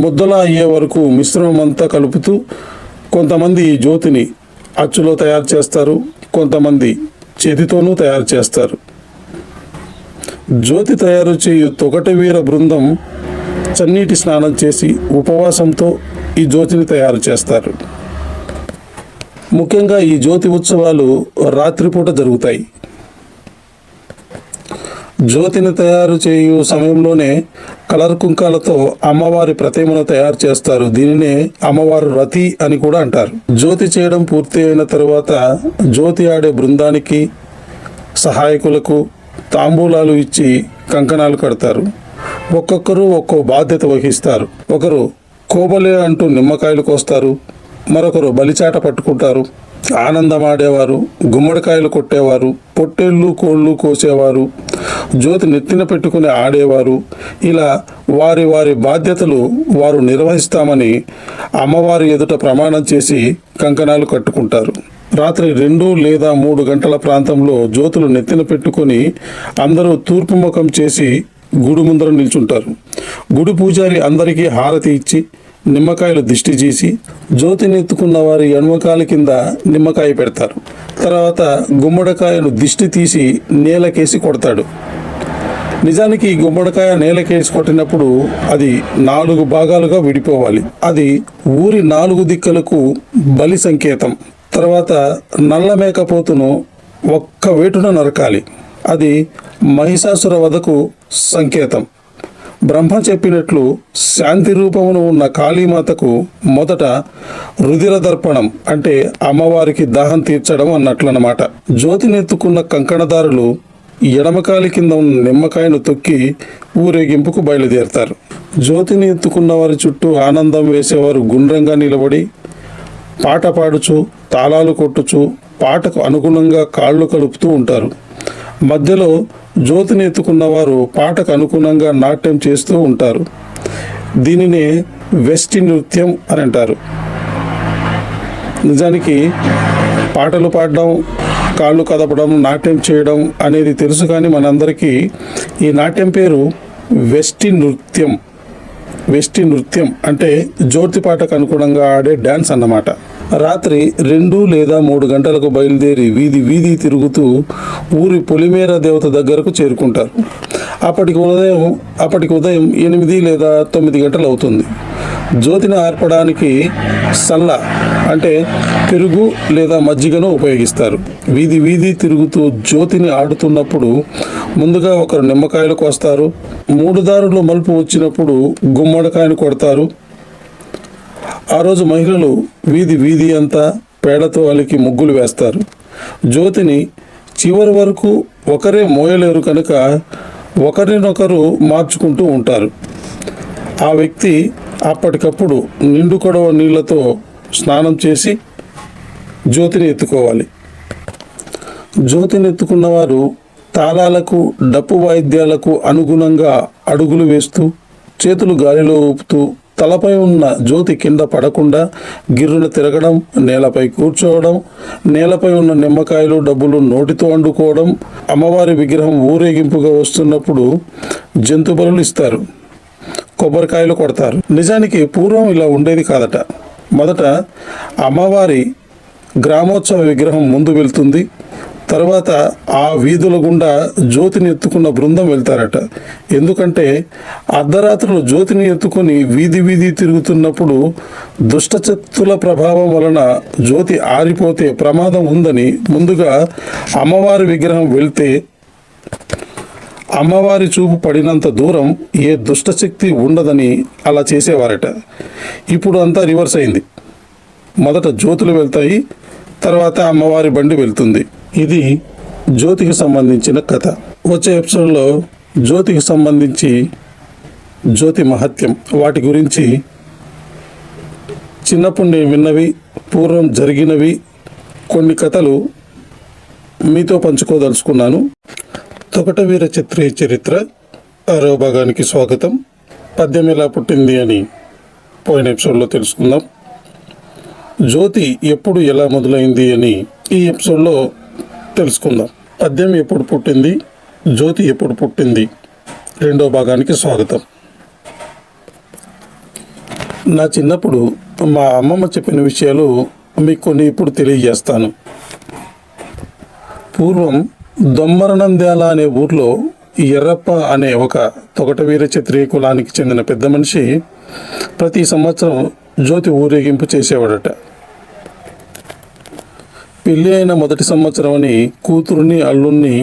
ముద్దలా అయ్యే వరకు మిశ్రమం అంతా కలుపుతూ కొంతమంది జ్యోతిని అచ్చులో తయారు చేస్తారు, కొంతమంది చేతితోనూ తయారు చేస్తారు. జ్యోతి తయారు చేయు తొగట వీర బృందం చన్నీటి స్నానం చేసి ఉపవాసంతో ఈ జ్యోతిని తయారు చేస్తారు. ముఖ్యంగా ఈ జ్యోతి ఉత్సవాలు రాత్రిపూట జరుగుతాయి. జ్యోతిని తయారు చేయు సమయంలోనే కలర్ కుంకాలతో అమ్మవారి ప్రతిమను తయారు చేస్తారు. దీనినే అమ్మవారు రతి అని కూడా అంటారు. జ్యోతి చేయడం పూర్తి అయిన తరువాత జ్యోతి ఆడే బృందానికి, సహాయకులకు తాంబూలాలు ఇచ్చి కంకణాలు కడతారు. ఒక్కొక్కరు ఒక్కో బాధ్యత వహిస్తారు. ఒకరు కోబలే అంటూ నిమ్మకాయలు కోస్తారు, మరొకరు బలిచాట పట్టుకుంటారు, ఆనందమాడేవారు, గుమ్మడికాయలు కొట్టేవారు, పొట్టేళ్ళు కోళ్ళు కోసేవారు, జ్యోతి నెత్తిన పెట్టుకుని ఆడేవారు. ఇలా వారి వారి బాధ్యతలు వారు నిర్వహిస్తామని అమ్మవారి ఎదుట ప్రమాణం చేసి కంకణాలు కట్టుకుంటారు. రాత్రి 2 లేదా 3 గంటల ప్రాంతంలో జ్యోతులు నెత్తిన పెట్టుకొని అందరూ తూర్పు ముఖం చేసి గుడి ముందర నిల్చుంటారు. గుడి పూజారి అందరికీ హారతి ఇచ్చి నిమ్మకాయలు దిష్టి చేసి జ్యోతిని ఎత్తుకున్న వారి ఎడమకాలి కింద నిమ్మకాయ పెడతారు. తర్వాత గుమ్మడికాయను దిష్టి తీసి నేలకేసి కొడతాడు. నిజానికి గుమ్మడికాయ నేలకేసి కొట్టినప్పుడు అది 4 భాగాలుగా విడిపోవాలి. అది ఊరి 4 దిక్కులకు బలి సంకేతం. తర్వాత నల్ల మేకపోతును ఒక్క వేటున నరకాలి. అది మహిషాసుర వధకు సంకేతం. బ్రహ్మ చెప్పినట్లు శాంతి రూపమును ఉన్న కాళీమాతకు మొదట రుధిర దర్పణం అంటే అమ్మవారికి దాహం తీర్చడం అన్నట్లనమాట. జ్యోతినెత్తుకున్న కంకణదారులు ఎడమకాలి కింద ఉన్న నిమ్మకాయను తొక్కి ఊరేగింపుకు బయలుదేరుతారు. జ్యోతిని ఎత్తుకున్న వారి చుట్టూ ఆనందం వేసేవారు గుండ్రంగా నిలబడి పాట పాడుచు, తాళాలు కొట్టుచు, పాటకు అనుగుణంగా కాళ్ళు కలుపుతూ ఉంటారు. మధ్యలో జ్యోతిని ఎత్తుకున్న వారు పాటకు అనుగుణంగా నాట్యం చేస్తూ ఉంటారు. దీనినే వెస్టి నృత్యం అని అంటారు. నిజానికి పాటలు పాడడం, కాళ్ళు కదపడం, నాట్యం చేయడం అనేది తెలుసు, కానీ మనందరికీ ఈ నాట్యం పేరు వెస్టి నృత్యం. వెస్టి నృత్యం అంటే జ్యోతి పాటకు అనుగుణంగా ఆడే డ్యాన్స్ అన్నమాట. రాత్రి 2 లేదా 3 గంటలకు బయలుదేరి వీధి వీధి తిరుగుతూ ఊరి పొలిమేర దేవత దగ్గరకు చేరుకుంటారు. అప్పటికి ఉదయం 8 లేదా 9 గంటలు అవుతుంది. జ్యోతిని ఆర్పడానికి సల్ల అంటే పెరుగు లేదా మజ్జిగను ఉపయోగిస్తారు. వీధి వీధి తిరుగుతూ జ్యోతిని ఆడుతున్నప్పుడు ముందుగా ఒకరు నిమ్మకాయలు కోస్తారు. 3 దారులు మలుపు వచ్చినప్పుడు గుమ్మడికాయను కొడతారు. ఆ రోజు మహిళలు వీధి వీధి అంతా పేడతో అలికి ముగ్గులు వేస్తారు. జ్యోతిని చివరి వరకు ఒకరే మోయలేరు కనుక ఒకరినొకరు మార్చుకుంటూ ఉంటారు. ఆ వ్యక్తి అప్పటికప్పుడు నిండు కొడవ నీళ్లతో స్నానం చేసి జ్యోతిని ఎత్తుకోవాలి. జ్యోతిని ఎత్తుకున్నవారు తాళాలకు, డప్పు వాయిద్యాలకు అనుగుణంగా అడుగులు వేస్తూ, చేతులు గాలిలో ఊపుతూ, తలపై ఉన్న జ్యోతి కింద పడకుండా గిర్రున తిరగడం, నేలపై కూర్చోవడం, నేలపై ఉన్న నిమ్మకాయలు, డబ్బులు నోటితో వండుకోవడం, అమ్మవారి విగ్రహం ఊరేగింపుగా వస్తున్నప్పుడు జంతు బలులు ఇస్తారు, కొబ్బరికాయలు కొడతారు. నిజానికి పూర్వం ఇలా ఉండేది కాదట. మొదట అమ్మవారి గ్రామోత్సవ విగ్రహం ముందు వెళ్తుంది. తర్వాత ఆ వీధుల గుండా జ్యోతిని ఎత్తుకున్న బృందం వెళ్తారట. ఎందుకంటే అర్ధరాత్రులు జ్యోతిని ఎత్తుకుని వీధి వీధి తిరుగుతున్నప్పుడు దుష్టశక్తుల ప్రభావం వలన జ్యోతి ఆరిపోతే ప్రమాదం ఉందని ముందుగా అమ్మవారి విగ్రహం వెళ్తే అమ్మవారి చూపు పడినంత దూరం ఏ దుష్టశక్తి ఉండదని అలా చేసేవారట. ఇప్పుడు అంతా రివర్స్ అయింది. మొదట జ్యోతులు వెళ్తాయి, తర్వాత అమ్మవారి బండి వెళ్తుంది. ఇది జ్యోతికి సంబంధించిన కథ. వచ్చే ఎపిసోడ్లో జ్యోతికి సంబంధించి జ్యోతి మహత్యం, వాటి గురించి చిన్నప్పుడు నేను విన్నవి, పూర్వం జరిగినవి కొన్ని కథలు మీతో పంచుకోదలుచుకున్నాను. తొగట వీర క్షత్రియ చరిత్ర 6వ భాగానికి స్వాగతం. పద్యం ఎలా పుట్టింది అని పోయిన ఎపిసోడ్లో తెలుసుకుందాం. జ్యోతి ఎప్పుడు ఎలా మొదలైంది అని ఈ ఎపిసోడ్లో తెలుసుకుందాం. పద్యం ఎప్పుడు పుట్టింది, జ్యోతి ఎప్పుడు పుట్టింది, రెండో భాగానికి స్వాగతం. నా చిన్నప్పుడు మా అమ్మమ్మ చెప్పిన విషయాలు మీకు కొన్ని ఇప్పుడు తెలియజేస్తాను. పూర్వం దొమ్మరనంద్యాల అనే ఊర్లో ఎర్రప్ప అనే ఒక తొగటవీర క్షత్రియ కులానికి చెందిన పెద్ద మనిషి ప్రతి సంవత్సరం జ్యోతి ఊరేగింపు చేసేవాడట. పెళ్ళి అయిన మొదటి సంవత్సరం అని కూతురుని అల్లుణ్ణి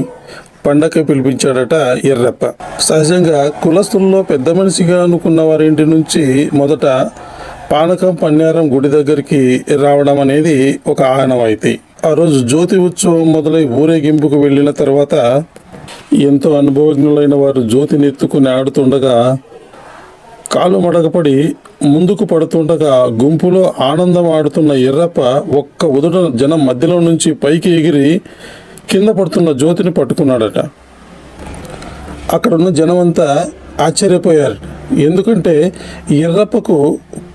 పండగకి పిలిపించాడట ఎర్రప్ప. సహజంగా కులస్తుల్లో పెద్ద మనిషిగా అనుకున్న వారింటి నుంచి మొదట పానకం పన్యారం గుడి దగ్గరికి రావడం అనేది ఒక ఆనవాయితీ. ఆ రోజు జ్యోతి ఉత్సవం మొదలై ఊరేగింపుకు వెళ్ళిన తర్వాత ఎంతో అనుభవజ్ఞులైన వారు జ్యోతిని ఎత్తుకుని ఆడుతుండగా కాలు మడగపడి ముందుకు పడుతుండగా గుంపులో ఆనందం ఆడుతున్న ఎర్రప్ప ఒక్క ఉదుట జనం మధ్యలో నుంచి పైకి ఎగిరి కింద పడుతున్న జ్యోతిని పట్టుకున్నాడట. అక్కడున్న జనమంతా ఆశ్చర్యపోయారు. ఎందుకంటే ఎర్రప్పకు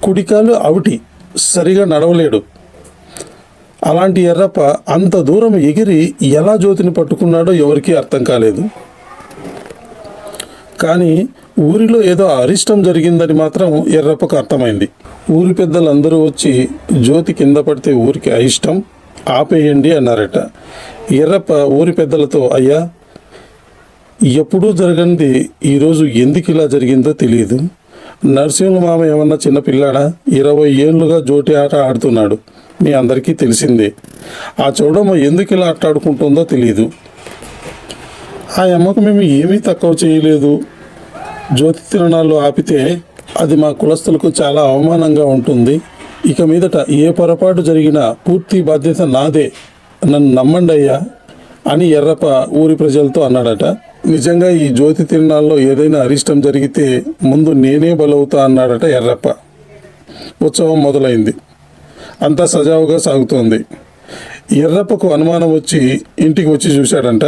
కుడికాలు అవిటి, సరిగా నడవలేడు. అలాంటి ఎర్రప్ప అంత దూరం ఎగిరి ఎలా జ్యోతిని పట్టుకున్నాడో ఎవరికీ అర్థం కాలేదు. కానీ ఊరిలో ఏదో అరిష్టం జరిగిందని మాత్రం ఎర్రప్పకు అర్థమైంది. ఊరి పెద్దలందరూ వచ్చి జ్యోతి కింద పడితే ఊరికి అయిష్టం, ఆపేయండి అన్నారట. ఎర్రప్ప ఊరి పెద్దలతో, అయ్యా, ఎప్పుడూ జరగనిది ఈరోజు ఎందుకు ఇలా జరిగిందో తెలియదు. నరసింహ మామ ఏమన్నా చిన్నపిల్లాడా? 20 ఏళ్ళుగా జోటి ఆట ఆడుతున్నాడు, మీ అందరికీ తెలిసిందే. ఆ చూడమ్మ ఎందుకు ఇలా ఆటాడుకుంటుందో తెలియదు. ఆ అమ్మకు మేము ఏమీ తక్కువ చేయలేదు. జ్యోతి తిరణాలు ఆపితే అది మా కులస్తులకు చాలా అవమానంగా ఉంటుంది. ఇక మీదట ఏ పొరపాటు జరిగినా పూర్తి బాధ్యత నాదే, నన్ను నమ్మండి అయ్యా అని ఎర్రప్ప ఊరి ప్రజలతో అన్నాడట. నిజంగా ఈ జ్యోతి తిరణాల్లో ఏదైనా అరిష్టం జరిగితే ముందు నేనే బలవుతా అన్నాడట ఎర్రప్ప. ఉత్సవం మొదలైంది. అంతా సజావుగా సాగుతోంది. ఎర్రప్పకు అనుమానం వచ్చి ఇంటికి వచ్చి చూశాడంట.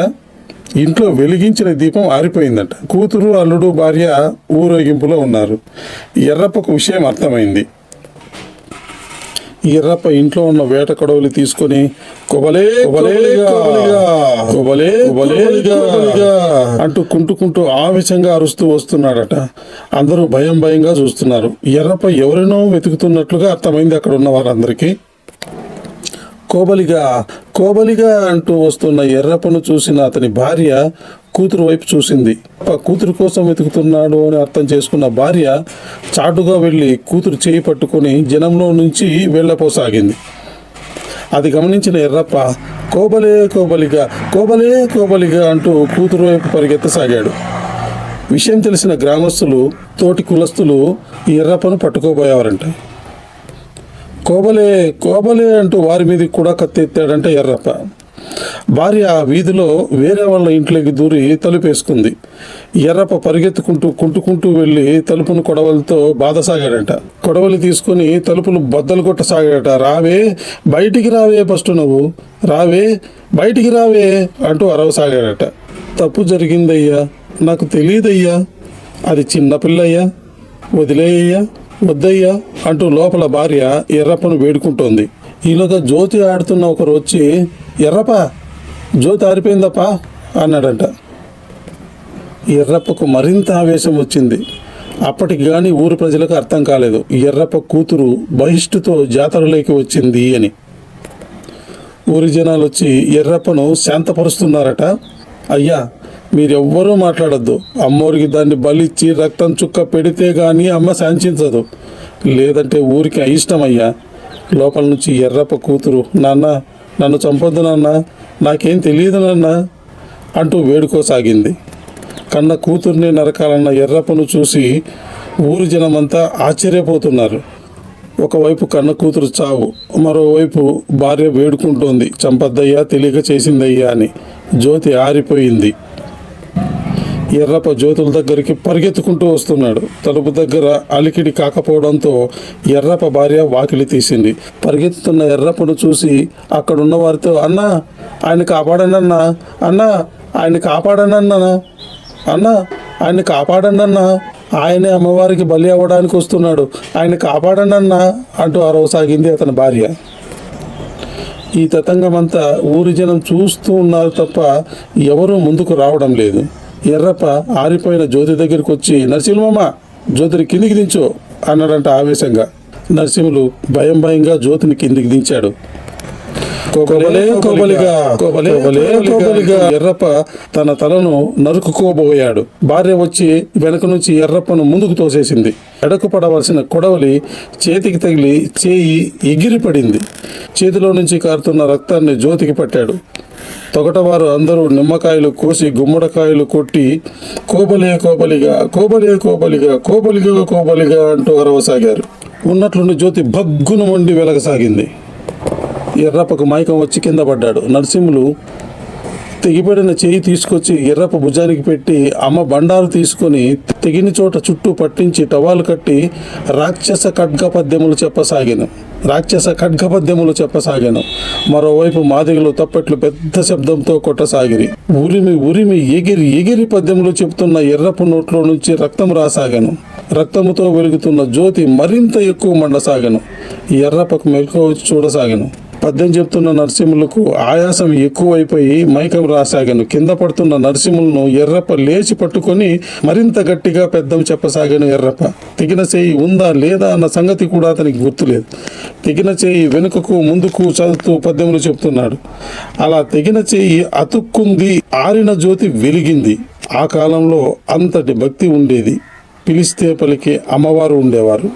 ఇంట్లో వెలిగించిన దీపం ఆరిపోయిందంట. కూతురు, అల్లుడు, భార్య ఊరేగింపులో ఉన్నారు. ఎర్రప్పకు విషయం అర్థమైంది. ఎర్రప్ప ఇంట్లో ఉన్న వేట కొడవలి తీసుకొని కొబలే అంటూ కుంటుకుంటూ ఆవేశంగా అరుస్తూ వస్తున్నాడట. అందరూ భయంగా చూస్తున్నారు. ఎర్రప్ప ఎవరినో వెతుకుతున్నట్లుగా అర్థమైంది అక్కడ ఉన్న వారందరికీ. కోబలిగా అంటూ వస్తున్న ఎర్రప్పను చూసిన అతని భార్య కూతురు వైపు చూసింది. కూతురు కోసం వెతుకుతున్నాడు అని అర్థం చేసుకున్న భార్య చాటుగా వెళ్ళి కూతురు చేయి పట్టుకొని జనంలో నుంచి వెళ్ళపోసాగింది. అది గమనించిన ఎర్రప్ప కోబలిగా అంటూ కూతురు వైపు పరిగెత్తసాగాడు. విషయం తెలిసిన గ్రామస్తులు, తోటి కులస్తులు ఎర్రప్పను పట్టుకోబోయేవారంట. కోబలే అంటూ వారి మీదకి కూడా కత్తెత్తాడంట ఎర్రప్ప. భార్య ఆ వీధిలో వేరే వాళ్ళ ఇంట్లోకి దూరి తలుపేసుకుంది. ఎర్రప్ప కుంటుకుంటూ వెళ్ళి తలుపును కొడవలతో బాధసాగాడట. కొడవలి తీసుకుని తలుపులు బద్దలు కొట్టసాగాడట. బయటికి రావే, ఫస్ట్ నువ్వు బయటికి రావే అంటూ అరవసాగాడట. తప్పు జరిగిందయ్యా, నాకు తెలియదయ్యా, అది చిన్నపిల్లయ్యా, వద్దయ్యా అంటూ లోపల భార్య ఎర్రప్పను వేడుకుంటోంది. ఈలోగా జ్యోతి ఆడుతున్న ఒకరు వచ్చి, ఎర్రప్ప, జ్యోతి ఆరిపోయిందప్పా అన్నాడంట. ఎర్రప్పకు మరింత ఆవేశం వచ్చింది. అప్పటికి కానీ ఊరు ప్రజలకు అర్థం కాలేదు ఎర్రప్ప కూతురు బహిష్టుతో జాతరలోకి వచ్చింది అని. ఊరి జనాలు వచ్చి ఎర్రప్పను శాంతపరుస్తున్నారట. అయ్యా, మీరెవ్వరూ మాట్లాడద్దు. అమ్మోరికి దాన్ని బలిచ్చి రక్తం చుక్క పెడితే గాని అమ్మ శాంతించదు, లేదంటే ఊరికి అయిష్టమయ్యా. లోపల నుంచి ఎర్రప్ప కూతురు, నాన్న, నన్ను చంపొద్దు నాన్న, నాకేం తెలియదు నాన్న అంటూ వేడుకోసాగింది. కన్న కూతుర్ని నరకాలన్న ఎర్రప్పను చూసి ఊరి జనమంతా ఆశ్చర్యపోతున్నారు. ఒకవైపు కన్న కూతురు చావు, మరోవైపు భార్య వేడుకుంటోంది, చంపద్దయ్యా, తెలియక చేసిందయ్యా అని. జ్యోతి ఆరిపోయింది. ఎర్రప్ప జ్యోతుల దగ్గరికి పరిగెత్తుకుంటూ వస్తున్నాడు. తలుపు దగ్గర అలికిడి కాకపోవడంతో ఎర్రప్ప భార్య వాకిలి తీసింది. పరిగెత్తుతున్న ఎర్రప్పను చూసి అక్కడున్న వారితో, అన్నా, ఆయన కాపాడండి అన్నా, ఆయన కాపాడండి అన్నా ఆయనే అమ్మవారికి బలి అవ్వడానికి వస్తున్నాడు, ఆయన కాపాడండి అన్న అంటూ అరవసాగింది అతని భార్య. ఈ తతంగమంతా ఊరి జనం చూస్తూ ఉన్నారు తప్ప ఎవరూ ముందుకు రావడం లేదు. ఎర్రప్ప ఆరిపోయిన జ్యోతి దగ్గరికి వచ్చి, నరసింహమ్మ జ్యోతిని కిందికి దించు అన్నాడంట ఆవేశంగా. నరసింహులు భయంగా జ్యోతిని కిందికి దించాడు. కోబలే కోబలిగా, కోబలే కోబలిగా ఎర్రప్ప తన తలను నరుకుకోబోయాడు. భార్య వచ్చి వెనక నుంచి ఎర్రప్పను ముందుకు తోసేసింది. ఎడకు పడవలసిన కొడవలి చేతికి తగిలి చేయి ఎగిరిపడింది. చేతిలో నుంచి కారుతున్న రక్తాన్ని జ్యోతికి పట్టాడు. తొగటవారు అందరూ నిమ్మకాయలు కోసి గుమ్మడికాయలు కొట్టి కోబలే కోబలిగా, కోబలే కోబలిగా, కోబలిగా కోబలిగా అంటూ అరవసాగారు. ఉన్నట్లుండి జ్యోతి భగ్గున వండి వెలగసాగింది. ఎర్రప్పకు మైకం వచ్చి కింద పడ్డాడు. నరసింహులు తెగిపడిన చేయి తీసుకొచ్చి ఎర్రప్ప భుజానికి పెట్టి అమ్మ బండారు తీసుకొని తెగిన చోట చుట్టూ పట్టించి టవాలు కట్టి రాక్షస ఖడ్గపద్యములు చెప్పసాగాను. మరోవైపు మాదిగలు తప్పెట్లు పెద్ద శబ్దంతో కొట్టసాగిరి. ఉరిమి ఎగిరి పద్యములు చెప్తున్న ఎర్రప్ప నోట్లో నుంచి రక్తం రాసాగాను. రక్తముతో వెలుగుతున్న జ్యోతి మరింత ఎక్కువ మండసాగాను. ఎర్రప్పకు మెలకు వచ్చి చూడసాగాను. పద్యం చెప్తున్న నరసింహులకు ఆయాసం ఎక్కువైపోయి మైకం రాసాగాను. కింద పడుతున్న నరసింహులను ఎర్రప్ప లేచి పట్టుకొని మరింత గట్టిగా పెద్దం చెప్పసాగాను. ఎర్రప్ప తెగిన చేయి ఉందా లేదా అన్న సంగతి కూడా అతనికి గుర్తులేదు. తెగిన చేయి వెనుకకు ముందుకు చదువుతూ పద్యములు చెప్తున్నాడు. అలా తెగిన చేయి అతుక్కుంది, ఆరిన జ్యోతి వెలిగింది. ఆ కాలంలో అంతటి భక్తి ఉండేది. పిలిస్తే పలికే అమ్మవారు ఉండేవారు.